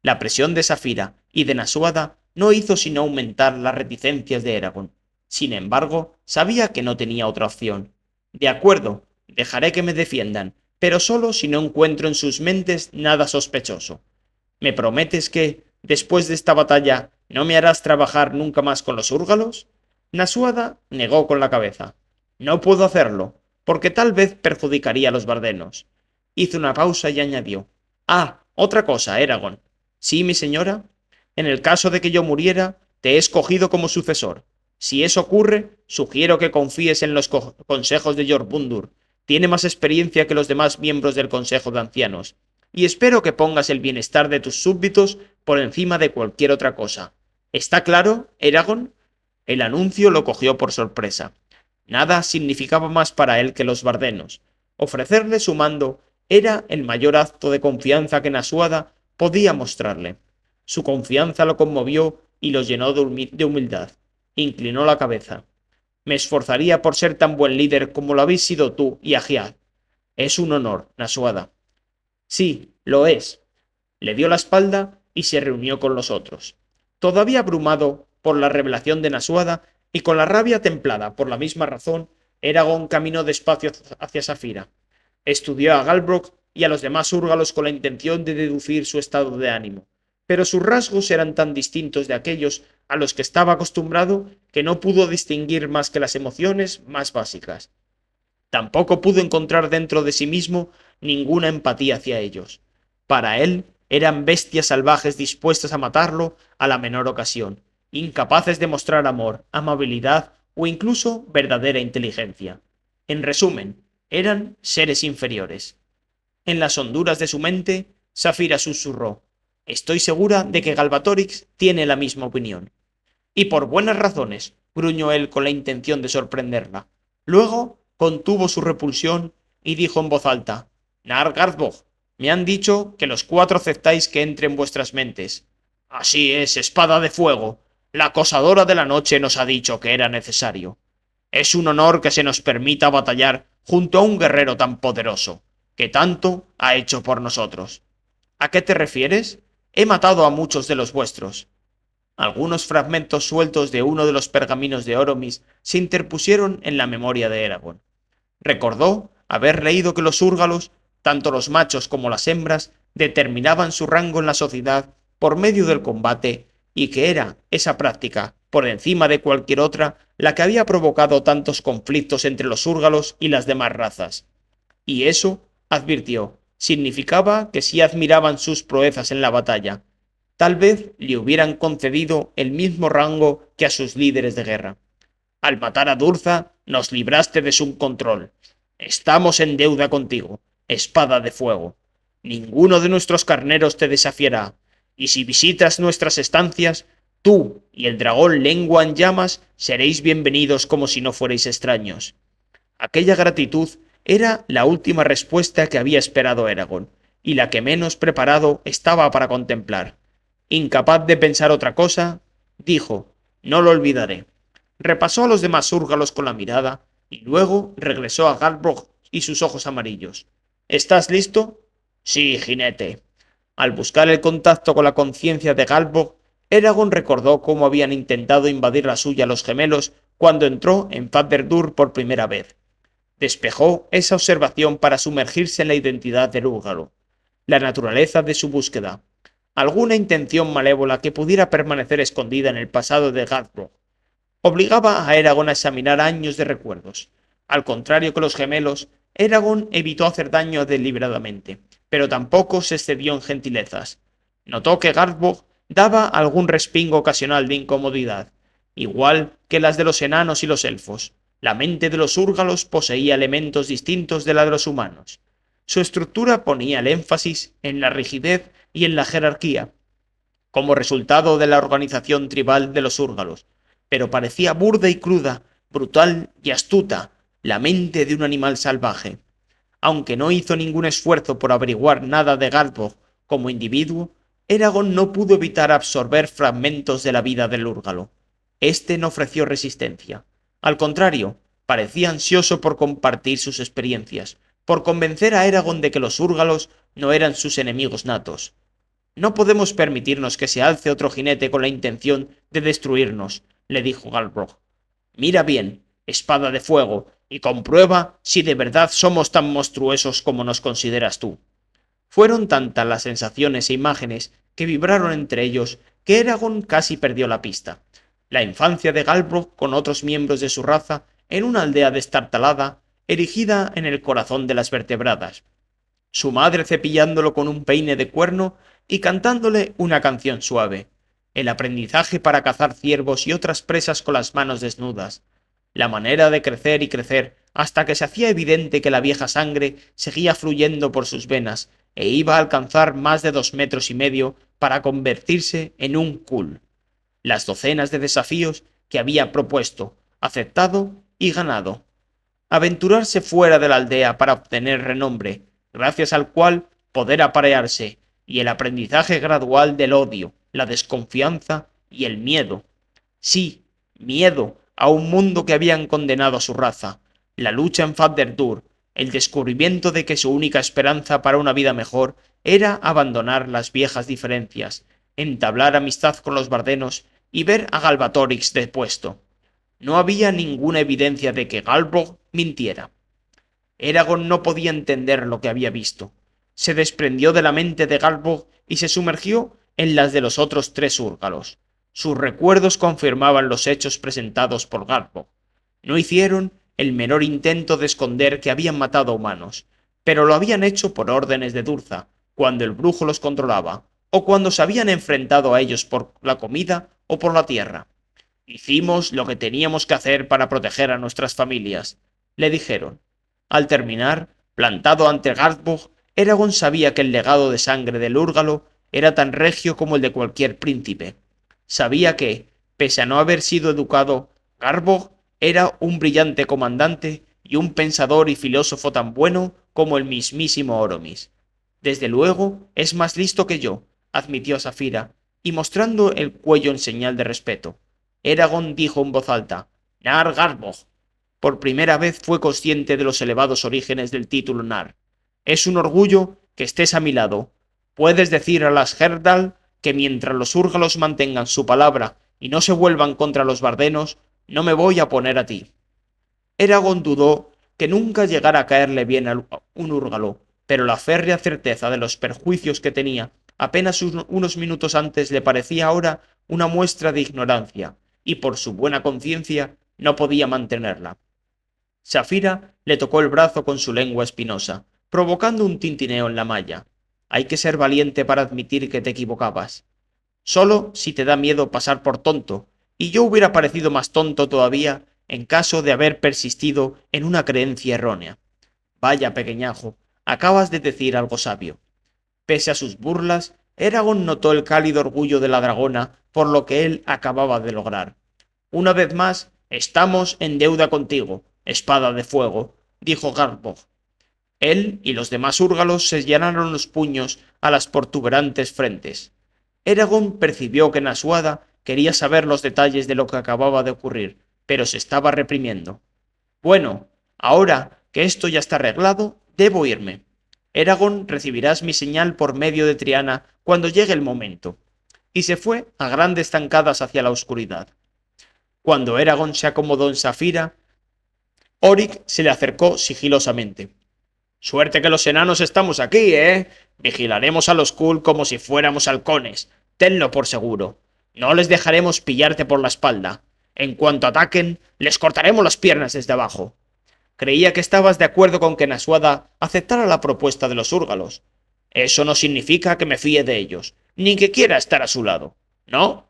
La presión de Safira y de Nasuada no hizo sino aumentar las reticencias de Eragon. Sin embargo, sabía que no tenía otra opción. De acuerdo, dejaré que me defiendan, pero solo si no encuentro en sus mentes nada sospechoso. ¿Me prometes que, después de esta batalla, no me harás trabajar nunca más con los húrgalos? Nasuada negó con la cabeza. No puedo hacerlo, porque tal vez perjudicaría a los bardenos. Hizo una pausa y añadió. Ah, otra cosa, Eragon. Sí, mi señora. En el caso de que yo muriera, te he escogido como sucesor. Si eso ocurre, sugiero que confíes en los consejos de Jormundur. Tiene más experiencia que los demás miembros del Consejo de Ancianos. Y espero que pongas el bienestar de tus súbditos por encima de cualquier otra cosa. ¿Está claro, Eragon? El anuncio lo cogió por sorpresa. Nada significaba más para él que los bardenos. Ofrecerle su mando era el mayor acto de confianza que Nasuada podía mostrarle. Su confianza lo conmovió y lo llenó de humildad. Inclinó la cabeza. Me esforzaría por ser tan buen líder como lo habéis sido tú y Ahiad. Es un honor, Nasuada. Sí, lo es. Le dio la espalda y se reunió con los otros. Todavía abrumado por la revelación de Nasuada y con la rabia templada por la misma razón, Eragon caminó despacio hacia Safira. Estudió a Galbrog y a los demás húrgalos con la intención de deducir su estado de ánimo, pero sus rasgos eran tan distintos de aquellos a los que estaba acostumbrado que no pudo distinguir más que las emociones más básicas. Tampoco pudo encontrar dentro de sí mismo ninguna empatía hacia ellos. Para él eran bestias salvajes dispuestas a matarlo a la menor ocasión, incapaces de mostrar amor, amabilidad o incluso verdadera inteligencia. En resumen, eran seres inferiores. En las honduras de su mente, Safira susurró. Estoy segura de que Galbatorix tiene la misma opinión. Y por buenas razones, gruñó él con la intención de sorprenderla. Luego contuvo su repulsión y dijo en voz alta: Nargardbog, me han dicho que los cuatro aceptáis que entre en vuestras mentes. Así es, espada de fuego. La acosadora de la noche nos ha dicho que era necesario. Es un honor que se nos permita batallar junto a un guerrero tan poderoso, que tanto ha hecho por nosotros. ¿A qué te refieres? He matado a muchos de los vuestros. Algunos fragmentos sueltos de uno de los pergaminos de Oromis se interpusieron en la memoria de Eragon. Recordó haber leído que los úrgalos, tanto los machos como las hembras, determinaban su rango en la sociedad por medio del combate y que era esa práctica, por encima de cualquier otra, la que había provocado tantos conflictos entre los úrgalos y las demás razas. Y eso, advirtió, significaba que si admiraban sus proezas en la batalla, tal vez le hubieran concedido el mismo rango que a sus líderes de guerra. Al matar a Durza, nos libraste de su control. Estamos en deuda contigo, espada de fuego. Ninguno de nuestros carneros te desafiará, y si visitas nuestras estancias, tú y el dragón lengua en llamas seréis bienvenidos como si no fuerais extraños. Aquella gratitud era la última respuesta que había esperado Eragon, y la que menos preparado estaba para contemplar. Incapaz de pensar otra cosa, dijo: No lo olvidaré. Repasó a los demás úrgalos con la mirada y luego regresó a Galbrog y sus ojos amarillos. ¿Estás listo? Sí, jinete. Al buscar el contacto con la conciencia de Galbrog, Eragon recordó cómo habían intentado invadir la suya los gemelos cuando entró en Fatherdur por primera vez. Despejó esa observación para sumergirse en la identidad del úrgalo, la naturaleza de su búsqueda, alguna intención malévola que pudiera permanecer escondida en el pasado de Galbrog. Obligaba a Eragon a examinar años de recuerdos. Al contrario que los gemelos, Eragon evitó hacer daño deliberadamente, pero tampoco se excedió en gentilezas. Notó que Galbrog daba algún respingo ocasional de incomodidad, igual que las de los enanos y los elfos. La mente de los úrgalos poseía elementos distintos de la de los humanos. Su estructura ponía el énfasis en la rigidez y en la jerarquía, como resultado de la organización tribal de los úrgalos, pero parecía burda y cruda, brutal y astuta, la mente de un animal salvaje. Aunque no hizo ningún esfuerzo por averiguar nada de Galbrog como individuo, Eragon no pudo evitar absorber fragmentos de la vida del úrgalo. Este no ofreció resistencia. Al contrario, parecía ansioso por compartir sus experiencias, por convencer a Eragon de que los úrgalos no eran sus enemigos natos. No podemos permitirnos que se alce otro jinete con la intención de destruirnos, le dijo Galbrog. Mira bien, espada de fuego, y comprueba si de verdad somos tan monstruosos como nos consideras tú. Fueron tantas las sensaciones e imágenes que vibraron entre ellos que Eragon casi perdió la pista. La infancia de Galbrog con otros miembros de su raza en una aldea destartalada, erigida en el corazón de las vertebradas. Su madre cepillándolo con un peine de cuerno y cantándole una canción suave. El aprendizaje para cazar ciervos y otras presas con las manos desnudas. La manera de crecer y crecer hasta que se hacía evidente que la vieja sangre seguía fluyendo por sus venas e iba a alcanzar más de 2,5 metros para convertirse en un Kul. Las docenas de desafíos que había propuesto, aceptado y ganado. Aventurarse fuera de la aldea para obtener renombre, gracias al cual poder aparearse, y el aprendizaje gradual del odio, la desconfianza y el miedo. Sí, miedo a un mundo que habían condenado a su raza, la lucha en Fatherdur, el descubrimiento de que su única esperanza para una vida mejor era abandonar las viejas diferencias, entablar amistad con los bardenos y ver a Galbatorix depuesto. No había ninguna evidencia de que Galbrog mintiera. Eragon no podía entender lo que había visto. Se desprendió de la mente de Galbrog y se sumergió en las de los otros tres úrgalos. Sus recuerdos confirmaban los hechos presentados por Galbrog. No hicieron el menor intento de esconder que habían matado a humanos, pero lo habían hecho por órdenes de Durza, cuando el brujo los controlaba, o cuando se habían enfrentado a ellos por la comida o por la tierra. Hicimos lo que teníamos que hacer para proteger a nuestras familias, le dijeron. Al terminar, plantado ante Galbrog, Eragon sabía que el legado de sangre del úrgalo era tan regio como el de cualquier príncipe. Sabía que, pese a no haber sido educado, Garbog era un brillante comandante y un pensador y filósofo tan bueno como el mismísimo Oromis. Desde luego es más listo que yo, admitió Safira, y mostrando el cuello en señal de respeto. Eragon dijo en voz alta: Nar Garbog. Por primera vez fue consciente de los elevados orígenes del título Nar. Es un orgullo que estés a mi lado. Puedes decir a las Herdal que mientras los Úrgalos mantengan su palabra y no se vuelvan contra los Bardenos, no me voy a poner a ti. Eragon dudó que nunca llegara a caerle bien a un Úrgalo, pero la férrea certeza de los perjuicios que tenía apenas unos minutos antes le parecía ahora una muestra de ignorancia, y por su buena conciencia no podía mantenerla. Safira le tocó el brazo con su lengua espinosa, provocando un tintineo en la malla. Hay que ser valiente para admitir que te equivocabas. Solo si te da miedo pasar por tonto, y yo hubiera parecido más tonto todavía en caso de haber persistido en una creencia errónea. Vaya, pequeñajo, acabas de decir algo sabio. Pese a sus burlas, Eragon notó el cálido orgullo de la dragona por lo que él acababa de lograr. Una vez más, estamos en deuda contigo, espada de fuego, dijo Garbog. Él y los demás úrgalos se llenaron los puños a las protuberantes frentes. Eragon percibió que Nasuada quería saber los detalles de lo que acababa de ocurrir, pero se estaba reprimiendo. Bueno, ahora que esto ya está arreglado, debo irme. Eragon, recibirás mi señal por medio de Triana cuando llegue el momento. Y se fue a grandes zancadas hacia la oscuridad. Cuando Eragon se acomodó en Safira, Oryx se le acercó sigilosamente. Suerte que los enanos estamos aquí, ¿eh? Vigilaremos a los Kul como si fuéramos halcones. Tenlo por seguro. No les dejaremos pillarte por la espalda. En cuanto ataquen, les cortaremos las piernas desde abajo. Creía que estabas de acuerdo con que Nasuada aceptara la propuesta de los Úrgalos. Eso no significa que me fíe de ellos, ni que quiera estar a su lado, ¿no?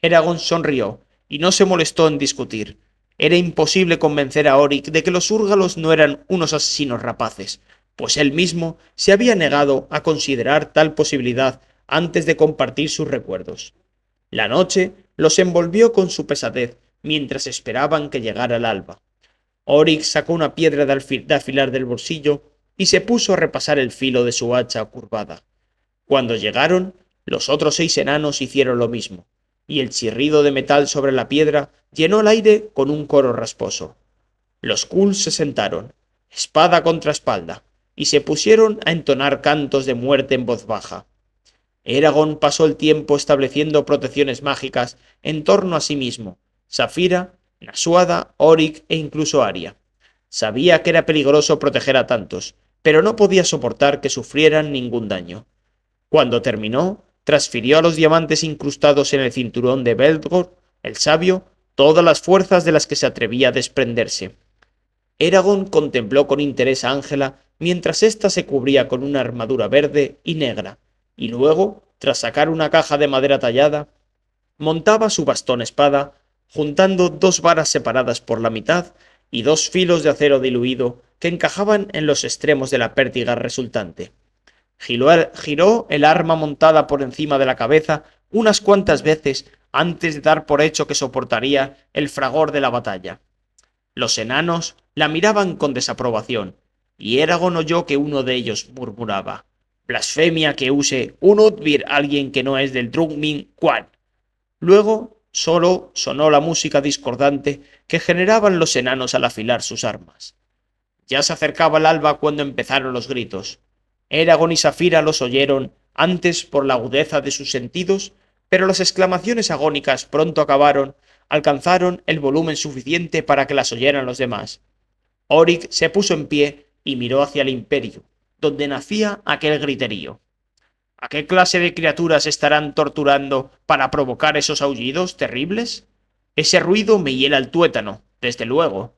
Eragon sonrió y no se molestó en discutir. Era imposible convencer a Oryx de que los Úrgalos no eran unos asesinos rapaces, pues él mismo se había negado a considerar tal posibilidad antes de compartir sus recuerdos. La noche los envolvió con su pesadez mientras esperaban que llegara el alba. Oryx sacó una piedra de afilar del bolsillo y se puso a repasar el filo de su hacha curvada. Cuando llegaron, los otros 6 enanos hicieron lo mismo, y el chirrido de metal sobre la piedra llenó el aire con un coro rasposo. Los Kul se sentaron, espada contra espalda, y se pusieron a entonar cantos de muerte en voz baja. Eragon pasó el tiempo estableciendo protecciones mágicas en torno a sí mismo, Safira, Nasuada, Oryx e incluso Arya. Sabía que era peligroso proteger a tantos, pero no podía soportar que sufrieran ningún daño. Cuando terminó, transfirió a los diamantes incrustados en el cinturón de Beldgor, el sabio, todas las fuerzas de las que se atrevía a desprenderse. Eragon contempló con interés a Ángela mientras ésta se cubría con una armadura verde y negra, y luego, tras sacar una caja de madera tallada, montaba su bastón espada, juntando 2 varas separadas por la mitad y 2 filos de acero diluido que encajaban en los extremos de la pértiga resultante. Giró el arma montada por encima de la cabeza unas cuantas veces antes de dar por hecho que soportaría el fragor de la batalla. Los enanos la miraban con desaprobación, y Eragon oyó que uno de ellos murmuraba: «Blasfemia que use un Udvir alguien que no es del Drungmin Quan». Luego solo sonó la música discordante que generaban los enanos al afilar sus armas. Ya se acercaba el alba cuando empezaron los gritos. Eragon y Safira los oyeron antes por la agudeza de sus sentidos, pero las exclamaciones agónicas pronto alcanzaron el volumen suficiente para que las oyeran los demás. Oryx se puso en pie y miró hacia el imperio, donde nacía aquel griterío. ¿A qué clase de criaturas estarán torturando para provocar esos aullidos terribles? Ese ruido me hiela el tuétano, desde luego.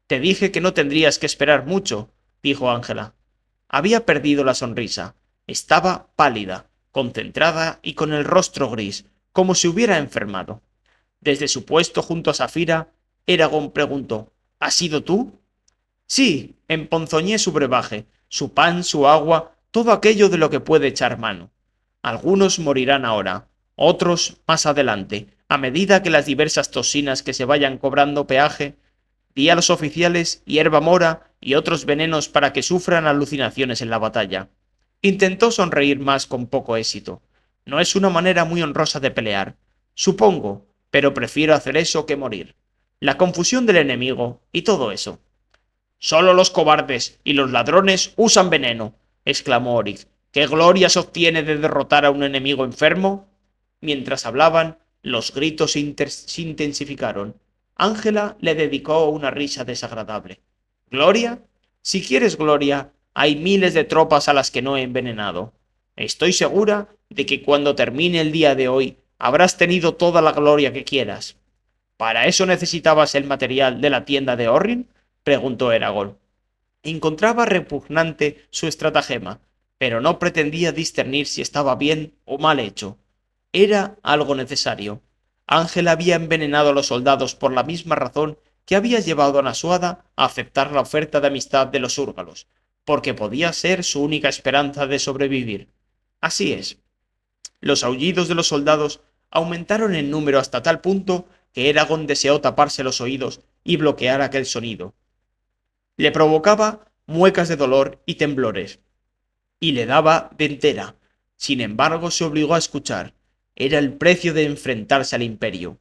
Te dije que no tendrías que esperar mucho, dijo Ángela. Había perdido la sonrisa. Estaba pálida, concentrada y con el rostro gris, como si hubiera enfermado. Desde su puesto junto a Safira, Eragon preguntó: ¿Has sido tú? Sí, emponzoñé su brebaje, su pan, su agua, todo aquello de lo que puede echar mano. Algunos morirán ahora, otros más adelante, a medida que las diversas toxinas que se vayan cobrando peaje. Di a los oficiales hierba mora y otros venenos para que sufran alucinaciones en la batalla. Intentó sonreír más con poco éxito. No es una manera muy honrosa de pelear, supongo, pero prefiero hacer eso que morir. La confusión del enemigo y todo eso. Solo los cobardes y los ladrones usan veneno, exclamó Oryx. ¿Qué gloria se obtiene de derrotar a un enemigo enfermo? Mientras hablaban, los gritos se intensificaron. Ángela le dedicó una risa desagradable. ¿Gloria? Si quieres gloria, hay miles de tropas a las que no he envenenado. Estoy segura de que cuando termine el día de hoy habrás tenido toda la gloria que quieras. ¿Para eso necesitabas el material de la tienda de Orrin? Preguntó Eragon. Encontraba repugnante su estratagema, pero no pretendía discernir si estaba bien o mal hecho. Era algo necesario. Ángel había envenenado a los soldados por la misma razón que había llevado a Nasuada a aceptar la oferta de amistad de los húrgalos, porque podía ser su única esperanza de sobrevivir. Así es. Los aullidos de los soldados aumentaron en número hasta tal punto que Eragon deseó taparse los oídos y bloquear aquel sonido. Le provocaba muecas de dolor y temblores, y le daba dentera. Sin embargo, se obligó a escuchar. Era el precio de enfrentarse al imperio.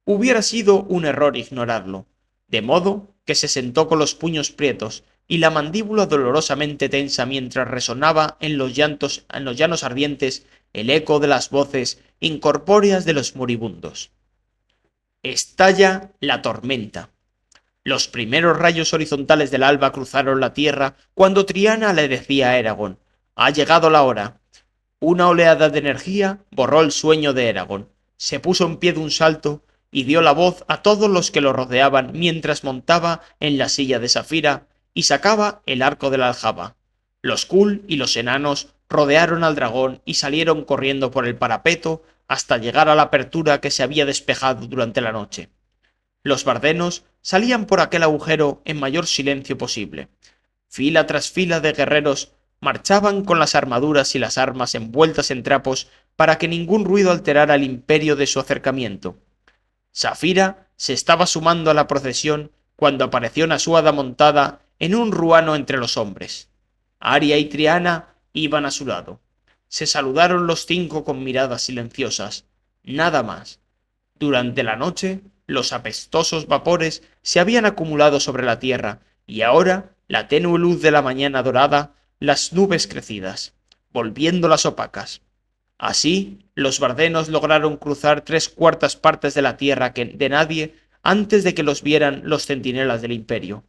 Hubiera sido un error ignorarlo, de modo que se sentó con los puños prietos y la mandíbula dolorosamente tensa mientras resonaba en los llanos ardientes el eco de las voces incorpóreas de los moribundos. Estalla la tormenta. Los primeros rayos horizontales del alba cruzaron la tierra cuando Triana le decía a Eragon: «Ha llegado la hora». Una oleada de energía borró el sueño de Eragon. Se puso en pie de un salto y dio la voz a todos los que lo rodeaban mientras montaba en la silla de Safira y sacaba el arco de la aljaba. Los Kul y los enanos rodearon al dragón y salieron corriendo por el parapeto hasta llegar a la apertura que se había despejado durante la noche. Los bardenos salían por aquel agujero en mayor silencio posible. Fila tras fila de guerreros marchaban con las armaduras y las armas envueltas en trapos para que ningún ruido alterara el imperio de su acercamiento. Safira se estaba sumando a la procesión cuando apareció Nasuada montada en un ruano entre los hombres. Aria y Triana iban a su lado. Se saludaron los cinco con miradas silenciosas. Nada más. Durante la noche, los apestosos vapores se habían acumulado sobre la tierra, y ahora la tenue luz de la mañana dorada las nubes crecidas, volviéndolas opacas. Así, los bardenos lograron cruzar 3/4 partes de la tierra de nadie antes de que los vieran los centinelas del imperio.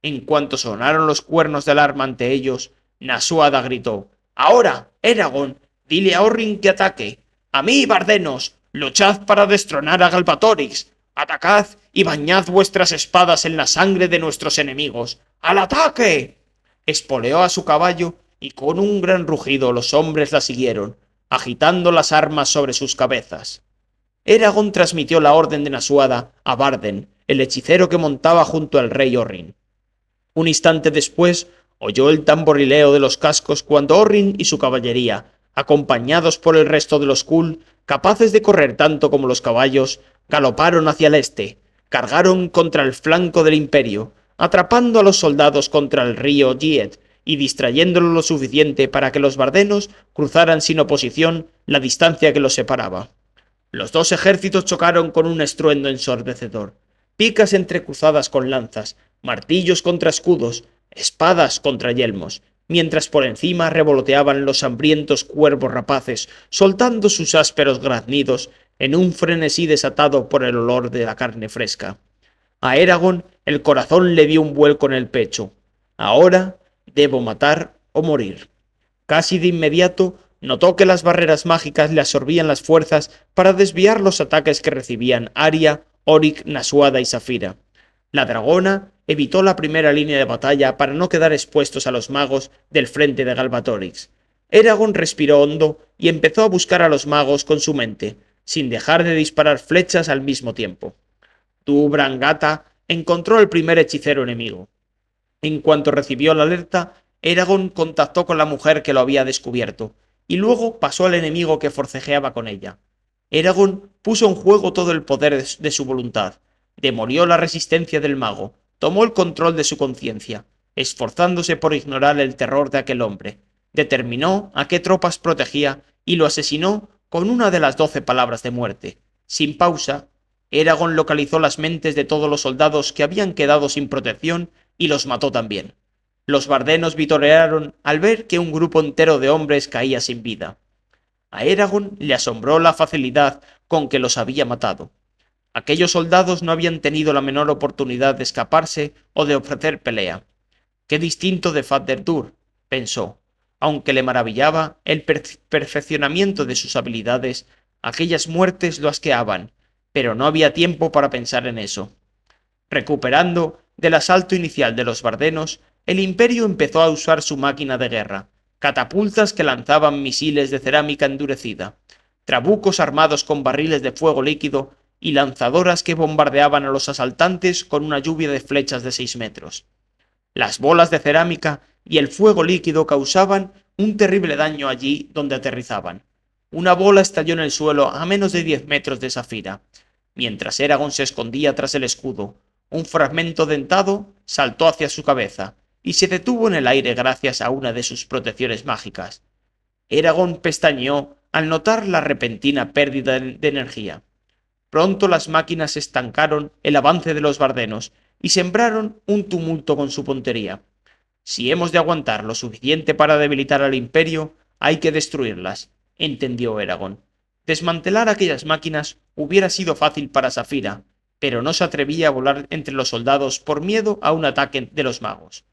En cuanto sonaron los cuernos del arma ante ellos, Nasuada gritó: «¡Ahora, Eragon! Dile a Orrin que ataque. A mí, bardenos, luchad para destronar a Galbatorix. Atacad y bañad vuestras espadas en la sangre de nuestros enemigos. ¡Al ataque!». Espoleó a su caballo y con un gran rugido los hombres la siguieron, agitando las armas sobre sus cabezas. Eragon transmitió la orden de Nasuada a Barden, el hechicero que montaba junto al rey Orrin. Un instante después oyó el tamborileo de los cascos cuando Orrin y su caballería, acompañados por el resto de los Kul, capaces de correr tanto como los caballos, galoparon hacia el este, cargaron contra el flanco del imperio, atrapando a los soldados contra el río Giet y distrayéndolo lo suficiente para que los bardenos cruzaran sin oposición la distancia que los separaba. Los dos ejércitos chocaron con un estruendo ensordecedor. Picas entrecruzadas con lanzas, martillos contra escudos, espadas contra yelmos, mientras por encima revoloteaban los hambrientos cuervos rapaces, soltando sus ásperos graznidos en un frenesí desatado por el olor de la carne fresca. A Eragon el corazón le dio un vuelco en el pecho. Ahora debo matar o morir. Casi de inmediato notó que las barreras mágicas le absorbían las fuerzas para desviar los ataques que recibían Aria, Oryx, Nasuada y Safira. La dragona evitó la primera línea de batalla para no quedar expuestos a los magos del frente de Galbatorix. Eragon respiró hondo y empezó a buscar a los magos con su mente, sin dejar de disparar flechas al mismo tiempo. Brangata encontró el primer hechicero enemigo. En cuanto recibió la alerta, Eragon contactó con la mujer que lo había descubierto, y luego pasó al enemigo que forcejeaba con ella. Eragon puso en juego todo el poder de su voluntad, demolió la resistencia del mago, tomó el control de su conciencia, esforzándose por ignorar el terror de aquel hombre, determinó a qué tropas protegía y lo asesinó con una de las 12 palabras de muerte. Sin pausa, Eragon localizó las mentes de todos los soldados que habían quedado sin protección y los mató también. Los bardenos vitorearon al ver que un grupo entero de hombres caía sin vida. A Eragon le asombró la facilidad con que los había matado. Aquellos soldados no habían tenido la menor oportunidad de escaparse o de ofrecer pelea. Qué distinto de Fader-Dur, pensó. Aunque le maravillaba el perfeccionamiento de sus habilidades, aquellas muertes lo asqueaban, pero no había tiempo para pensar en eso. Recuperando del asalto inicial de los bardenos, el imperio empezó a usar su máquina de guerra, catapultas que lanzaban misiles de cerámica endurecida, trabucos armados con barriles de fuego líquido y lanzadoras que bombardeaban a los asaltantes con una lluvia de flechas de 6 metros. Las bolas de cerámica y el fuego líquido causaban un terrible daño allí donde aterrizaban. Una bola estalló en el suelo a menos de 10 metros de Safira. Mientras Eragon se escondía tras el escudo, un fragmento dentado saltó hacia su cabeza y se detuvo en el aire gracias a una de sus protecciones mágicas. Eragon pestañeó al notar la repentina pérdida de energía. Pronto las máquinas estancaron el avance de los bardenos y sembraron un tumulto con su puntería. Si hemos de aguantar lo suficiente para debilitar al imperio, hay que destruirlas, entendió Eragon. Desmantelar aquellas máquinas hubiera sido fácil para Safira, pero no se atrevía a volar entre los soldados por miedo a un ataque de los magos.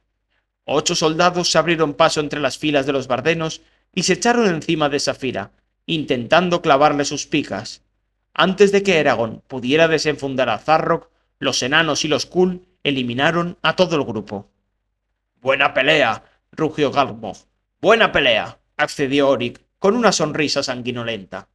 8 soldados se abrieron paso entre las filas de los bardenos y se echaron encima de Safira, intentando clavarle sus picas. Antes de que Eragon pudiera desenfundar a Zarrock, los enanos y los Kul eliminaron a todo el grupo. «¡Buena pelea!», rugió Galmog. «¡Buena pelea!», accedió Orik, con una sonrisa sanguinolenta.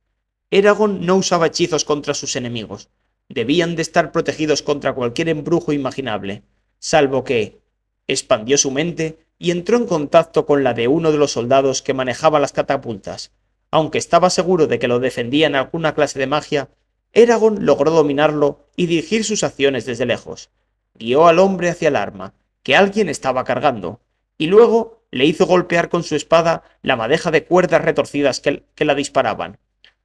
Eragon no usaba hechizos contra sus enemigos. Debían de estar protegidos contra cualquier embrujo imaginable, salvo que expandió su mente y entró en contacto con la de uno de los soldados que manejaba las catapultas. Aunque estaba seguro de que lo defendía en alguna clase de magia, Eragon logró dominarlo y dirigir sus acciones desde lejos. Guió al hombre hacia el arma, que alguien estaba cargando, y luego le hizo golpear con su espada la madeja de cuerdas retorcidas que la disparaban.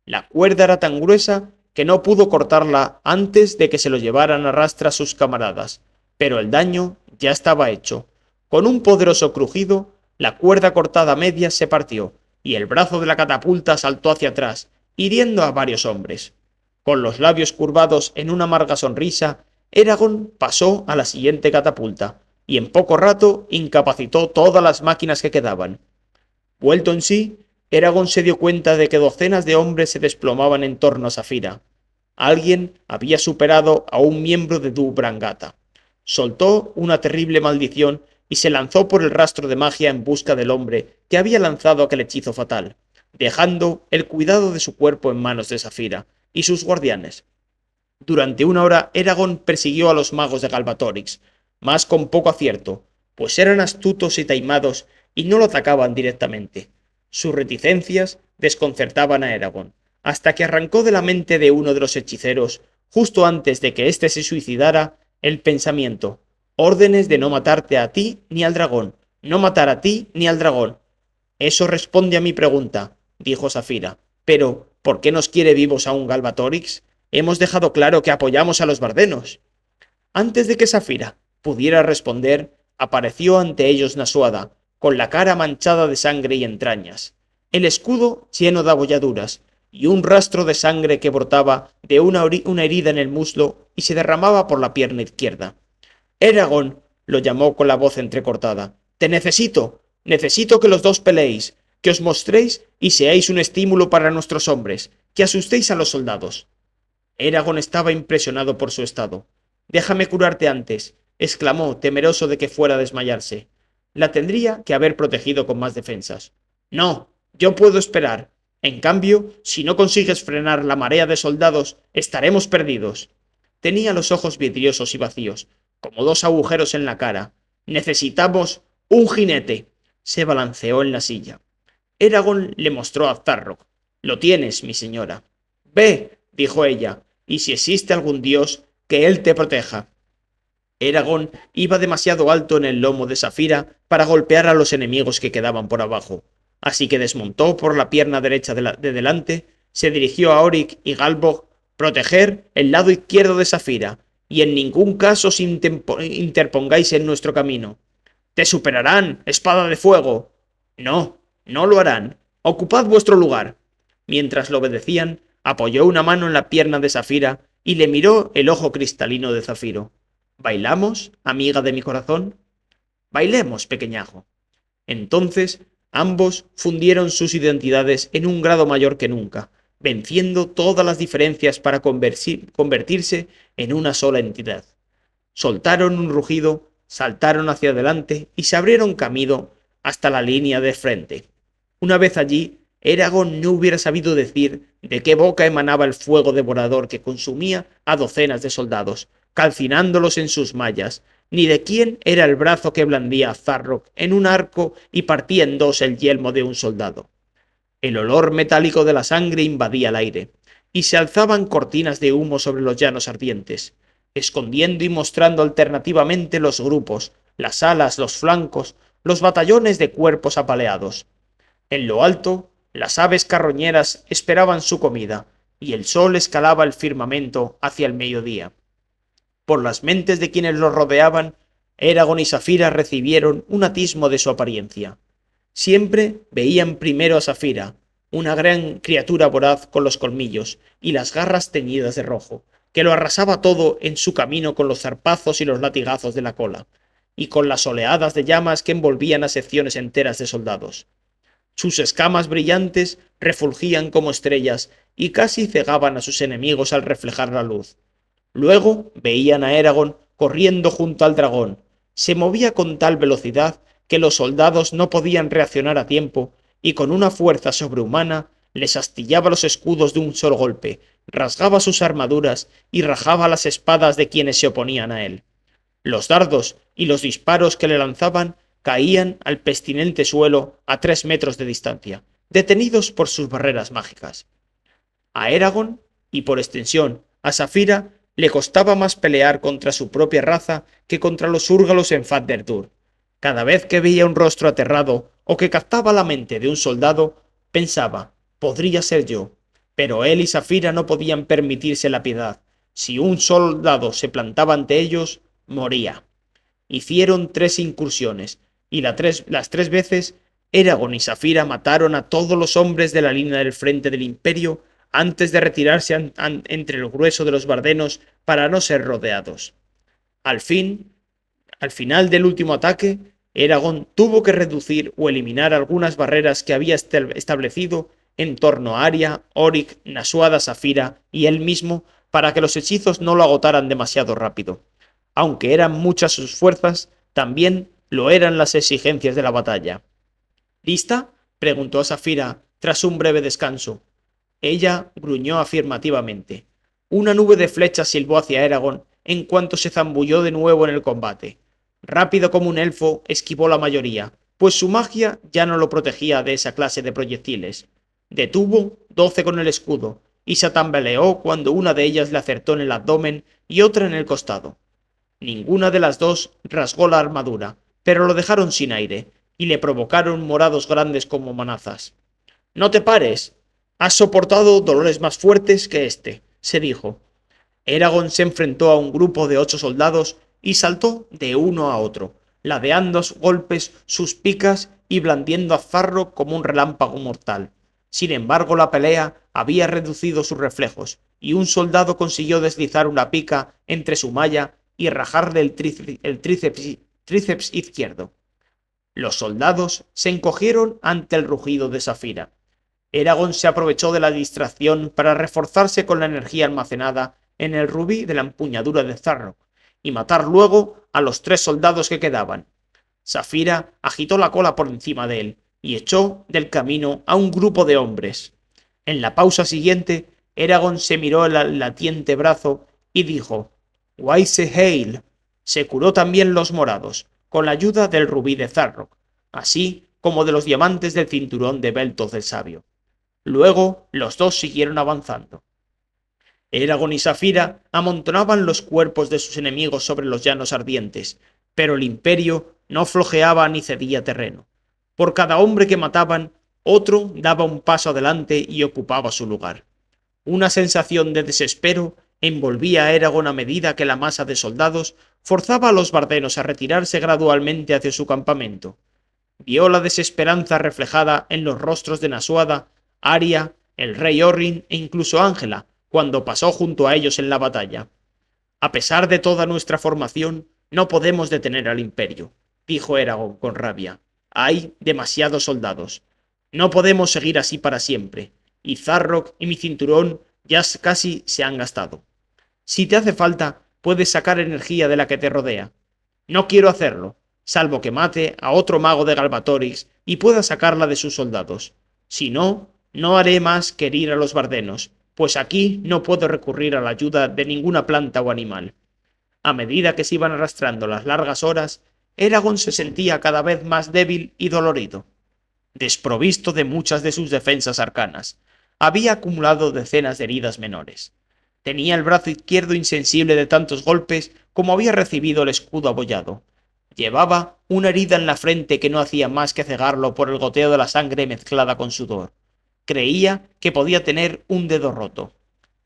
La cuerda era tan gruesa que no pudo cortarla antes de que se lo llevaran a rastras sus camaradas, pero el daño ya estaba hecho. Con un poderoso crujido, la cuerda cortada a medias se partió, y el brazo de la catapulta saltó hacia atrás, hiriendo a varios hombres. Con los labios curvados en una amarga sonrisa, Eragon pasó a la siguiente catapulta, y en poco rato incapacitó todas las máquinas que quedaban. Vuelto en sí, Eragon se dio cuenta de que docenas de hombres se desplomaban en torno a Safira. Alguien había superado a un miembro de Du Brangata. Soltó una terrible maldición y se lanzó por el rastro de magia en busca del hombre que había lanzado aquel hechizo fatal, dejando el cuidado de su cuerpo en manos de Safira y sus guardianes. Durante 1 hora Eragon persiguió a los magos de Galbatorix, mas con poco acierto, pues eran astutos y taimados y no lo atacaban directamente. Sus reticencias desconcertaban a Eragon, hasta que arrancó de la mente de uno de los hechiceros, justo antes de que éste se suicidara, el pensamiento: órdenes de no matarte a ti ni al dragón, no matar a ti ni al dragón. Eso responde a mi pregunta, dijo Safira. Pero, ¿por qué nos quiere vivos aún Galbatorix? Hemos dejado claro que apoyamos a los bardenos. Antes de que Safira pudiera responder, apareció ante ellos Nasuada, con la cara manchada de sangre y entrañas, el escudo lleno de abolladuras, y un rastro de sangre que brotaba de una herida en el muslo y se derramaba por la pierna izquierda. «Eragon», lo llamó con la voz entrecortada, «te necesito. Necesito que los dos peleéis, que os mostréis y seáis un estímulo para nuestros hombres, que asustéis a los soldados». Eragon estaba impresionado por su estado. «Déjame curarte antes», exclamó, temeroso de que fuera a desmayarse. La tendría que haber protegido con más defensas. «No, yo puedo esperar. En cambio, si no consigues frenar la marea de soldados, estaremos perdidos». Tenía los ojos vidriosos y vacíos, como 2 agujeros en la cara. «Necesitamos un jinete». Se balanceó en la silla. Eragon le mostró a Zarrock. «Lo tienes, mi señora». «Ve», dijo ella, «y si existe algún dios, que él te proteja». Eragon iba demasiado alto en el lomo de Safira para golpear a los enemigos que quedaban por abajo, así que desmontó por la pierna derecha de delante, se dirigió a Oric y Galbog: «Proteger el lado izquierdo de Safira, y en ningún caso os interpongáis en nuestro camino». «¡Te superarán, espada de fuego!». «No, no lo harán. Ocupad vuestro lugar». Mientras lo obedecían, apoyó una mano en la pierna de Safira y le miró el ojo cristalino de Zafiro. «¿Bailamos, amiga de mi corazón?». «Bailemos, pequeñajo». Entonces ambos fundieron sus identidades en un grado mayor que nunca, venciendo todas las diferencias para convertirse en una sola entidad. Soltaron un rugido, saltaron hacia adelante y se abrieron camino hasta la línea de frente. Una vez allí, Eragon no hubiera sabido decir de qué boca emanaba el fuego devorador que consumía a docenas de soldados, calcinándolos en sus mallas, ni de quién era el brazo que blandía a Zarrock en un arco y partía en dos el yelmo de un soldado. El olor metálico de la sangre invadía el aire, y se alzaban cortinas de humo sobre los llanos ardientes, escondiendo y mostrando alternativamente los grupos, las alas, los flancos, los batallones de cuerpos apaleados. En lo alto, las aves carroñeras esperaban su comida, y el sol escalaba el firmamento hacia el mediodía. Por las mentes de quienes los rodeaban, Eragon y Safira recibieron un atismo de su apariencia. Siempre veían primero a Safira, una gran criatura voraz con los colmillos y las garras teñidas de rojo, que lo arrasaba todo en su camino con los zarpazos y los latigazos de la cola, y con las oleadas de llamas que envolvían a secciones enteras de soldados. Sus escamas brillantes refulgían como estrellas y casi cegaban a sus enemigos al reflejar la luz. Luego veían a Eragon corriendo junto al dragón. Se movía con tal velocidad que los soldados no podían reaccionar a tiempo, y con una fuerza sobrehumana les astillaba los escudos de un solo golpe, rasgaba sus armaduras y rajaba las espadas de quienes se oponían a él. Los dardos y los disparos que le lanzaban caían al pestilente suelo a 3 metros de distancia, detenidos por sus barreras mágicas. A Eragon, y por extensión a Safira, le costaba más pelear contra su propia raza que contra los húrgalos en Fat-Derdur. Cada vez que veía un rostro aterrado o que captaba la mente de un soldado, pensaba: podría ser yo. Pero él y Safira no podían permitirse la piedad. Si un soldado se plantaba ante ellos, moría. Hicieron 3 incursiones, y las tres veces Eragon y Safira mataron a todos los hombres de la línea del frente del Imperio antes de retirarse entre el grueso de los bardenos para no ser rodeados. Al final del último ataque, Eragon tuvo que reducir o eliminar algunas barreras que había establecido en torno a Arya, Oric, Nasuada, Safira y él mismo para que los hechizos no lo agotaran demasiado rápido. Aunque eran muchas sus fuerzas, también lo eran las exigencias de la batalla. ¿Lista?, preguntó a Safira tras un breve descanso. Ella gruñó afirmativamente. Una nube de flechas silbó hacia Eragon en cuanto se zambulló de nuevo en el combate. Rápido como un elfo, esquivó la mayoría, pues su magia ya no lo protegía de esa clase de proyectiles. Detuvo 12 con el escudo, y se tambaleó cuando una de ellas le acertó en el abdomen y otra en el costado. Ninguna de las dos rasgó la armadura, pero lo dejaron sin aire, y le provocaron morados grandes como manazas. «No te pares. Has soportado dolores más fuertes que este», se dijo. Eragon se enfrentó a un grupo de 8 soldados y saltó de uno a otro, ladeando a golpes sus picas y blandiendo a Zarrock como un relámpago mortal. Sin embargo, la pelea había reducido sus reflejos, y un soldado consiguió deslizar una pica entre su malla y rajarle el tríceps izquierdo. Los soldados se encogieron ante el rugido de Safira. Eragon se aprovechó de la distracción para reforzarse con la energía almacenada en el rubí de la empuñadura de Zarrock y matar luego a los 3 soldados que quedaban. Safira agitó la cola por encima de él y echó del camino a un grupo de hombres. En la pausa siguiente, Eragon se miró el latiente brazo y dijo: «Wise Hail». Se curó también los morados, con la ayuda del rubí de Zarrock. Así como de los diamantes del cinturón de Beltos del Sabio. Luego los dos siguieron avanzando. Eragon y Safira amontonaban los cuerpos de sus enemigos sobre los llanos ardientes, pero el imperio no flojeaba ni cedía terreno. Por cada hombre que mataban, otro daba un paso adelante y ocupaba su lugar. Una sensación de desespero envolvía a Eragon a medida que la masa de soldados forzaba a los bardenos a retirarse gradualmente hacia su campamento. Vio la desesperanza reflejada en los rostros de Nasuada, Arya, el rey Orrin e incluso Ángela, cuando pasó junto a ellos en la batalla. A pesar de toda nuestra formación, no podemos detener al imperio, dijo Eragon con rabia. Hay demasiados soldados. No podemos seguir así para siempre, y Zarrock y mi cinturón ya casi se han gastado. Si te hace falta, puedes sacar energía de la que te rodea. No quiero hacerlo, salvo que mate a otro mago de Galbatorix y pueda sacarla de sus soldados. Si no, no haré más que herir a los bardenos, pues aquí no puedo recurrir a la ayuda de ninguna planta o animal. A medida que se iban arrastrando las largas horas, Eragon se sentía cada vez más débil y dolorido. Desprovisto de muchas de sus defensas arcanas, había acumulado decenas de heridas menores. Tenía el brazo izquierdo insensible de tantos golpes como había recibido el escudo abollado. Llevaba una herida en la frente que no hacía más que cegarlo por el goteo de la sangre mezclada con sudor. Creía que podía tener un dedo roto.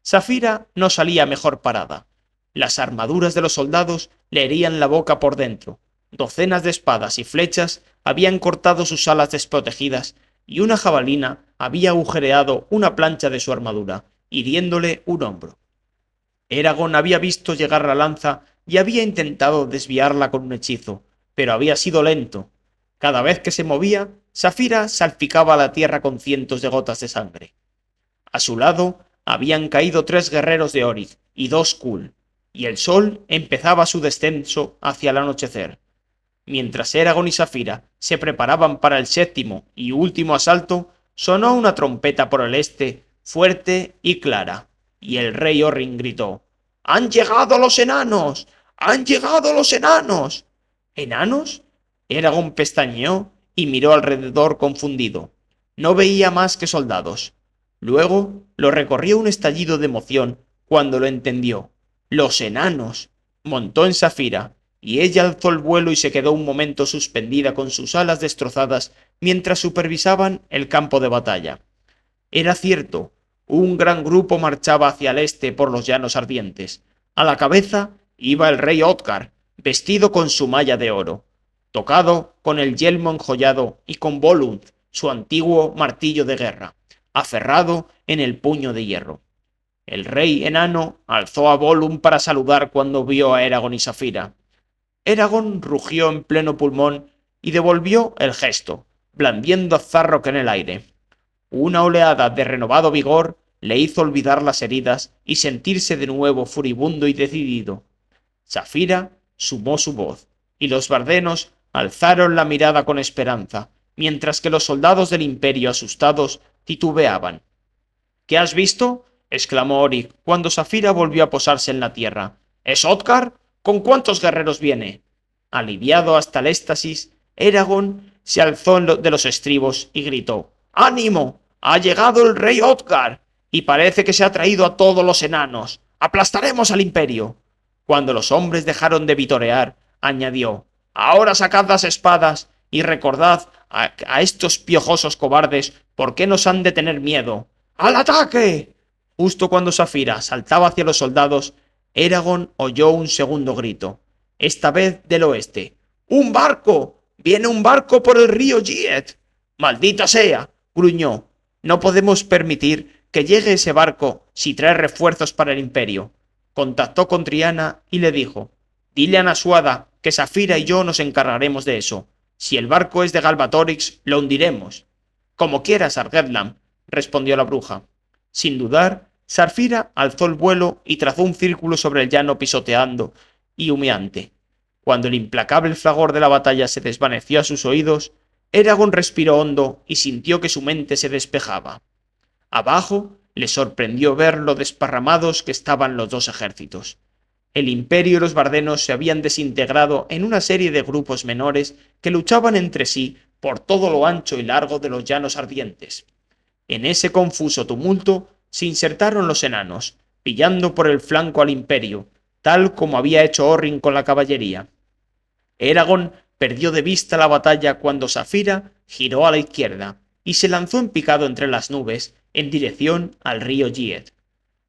Safira no salía mejor parada. Las armaduras de los soldados le herían la boca por dentro. Docenas de espadas y flechas habían cortado sus alas desprotegidas y una jabalina había agujereado una plancha de su armadura, hiriéndole un hombro. Eragon había visto llegar la lanza y había intentado desviarla con un hechizo, pero había sido lento. Cada vez que se movía, Safira salpicaba la tierra con cientos de gotas de sangre. A su lado habían caído 3 guerreros de Orith y 2 Khul, y el sol empezaba su descenso hacia el anochecer. Mientras Eragon y Safira se preparaban para el 7º y último asalto, sonó una trompeta por el este, fuerte y clara, y el rey Orrin gritó: ¡Han llegado los enanos! ¡Han llegado los enanos! ¿Enanos? Eragon pestañeó y miró alrededor confundido. No veía más que soldados. Luego lo recorrió un estallido de emoción cuando lo entendió. ¡Los enanos! Montó en Safira, y ella alzó el vuelo y se quedó un momento suspendida con sus alas destrozadas mientras supervisaban el campo de batalla. Era cierto, un gran grupo marchaba hacia el este por los llanos ardientes. A la cabeza iba el rey Otkar, vestido con su malla de oro, tocado con el yelmo enjollado y con Volund, su antiguo martillo de guerra, aferrado en el puño de hierro. El rey enano alzó a Volund para saludar cuando vio a Eragon y Safira. Eragon rugió en pleno pulmón y devolvió el gesto, blandiendo a Zarrock en el aire. Una oleada de renovado vigor le hizo olvidar las heridas y sentirse de nuevo furibundo y decidido. Safira sumó su voz, y los bardenos alzaron la mirada con esperanza, mientras que los soldados del imperio asustados titubeaban. ¿Qué has visto?, exclamó Oryx cuando Safira volvió a posarse en la tierra. ¿Es Otkar? ¿Con cuántos guerreros viene? Aliviado hasta el éxtasis, Eragon se alzó de los estribos y gritó: ¡Ánimo! ¡Ha llegado el rey Otkar! Y parece que se ha traído a todos los enanos. ¡Aplastaremos al imperio! Cuando los hombres dejaron de vitorear, añadió: Ahora sacad las espadas y recordad a estos piojosos cobardes por qué nos han de tener miedo. ¡Al ataque! Justo cuando Safira saltaba hacia los soldados, Eragon oyó un segundo grito, esta vez del oeste. ¡Un barco! ¡Viene un barco por el río Giet! ¡Maldita sea!, gruñó. No podemos permitir que llegue ese barco si trae refuerzos para el imperio. Contactó con Triana y le dijo: Dile a Nasuada que Safira y yo nos encargaremos de eso. Si el barco es de Galbatorix, lo hundiremos. Como quieras, Argedlam, respondió la bruja. Sin dudar, Safira alzó el vuelo y trazó un círculo sobre el llano pisoteando y humeante. Cuando el implacable fragor de la batalla se desvaneció a sus oídos, Eragon respiró hondo y sintió que su mente se despejaba. Abajo le sorprendió ver lo desparramados que estaban los dos ejércitos. El imperio y los bardenos se habían desintegrado en una serie de grupos menores que luchaban entre sí por todo lo ancho y largo de los llanos ardientes. En ese confuso tumulto se insertaron los enanos, pillando por el flanco al imperio, tal como había hecho Orrin con la caballería. Eragon perdió de vista la batalla cuando Safira giró a la izquierda y se lanzó en picado entre las nubes en dirección al río Gied.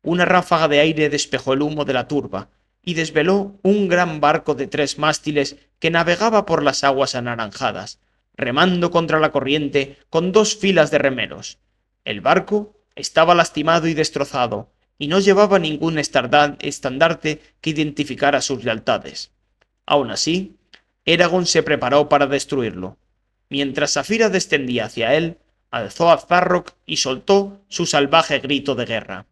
Una ráfaga de aire despejó el humo de la turba y desveló un gran barco de 3 mástiles que navegaba por las aguas anaranjadas, remando contra la corriente con 2 filas de remeros. El barco estaba lastimado y destrozado, y no llevaba ningún estandarte que identificara sus lealtades. Aun así, Eragon se preparó para destruirlo. Mientras Safira descendía hacia él, alzó a Zarrock y soltó su salvaje grito de guerra.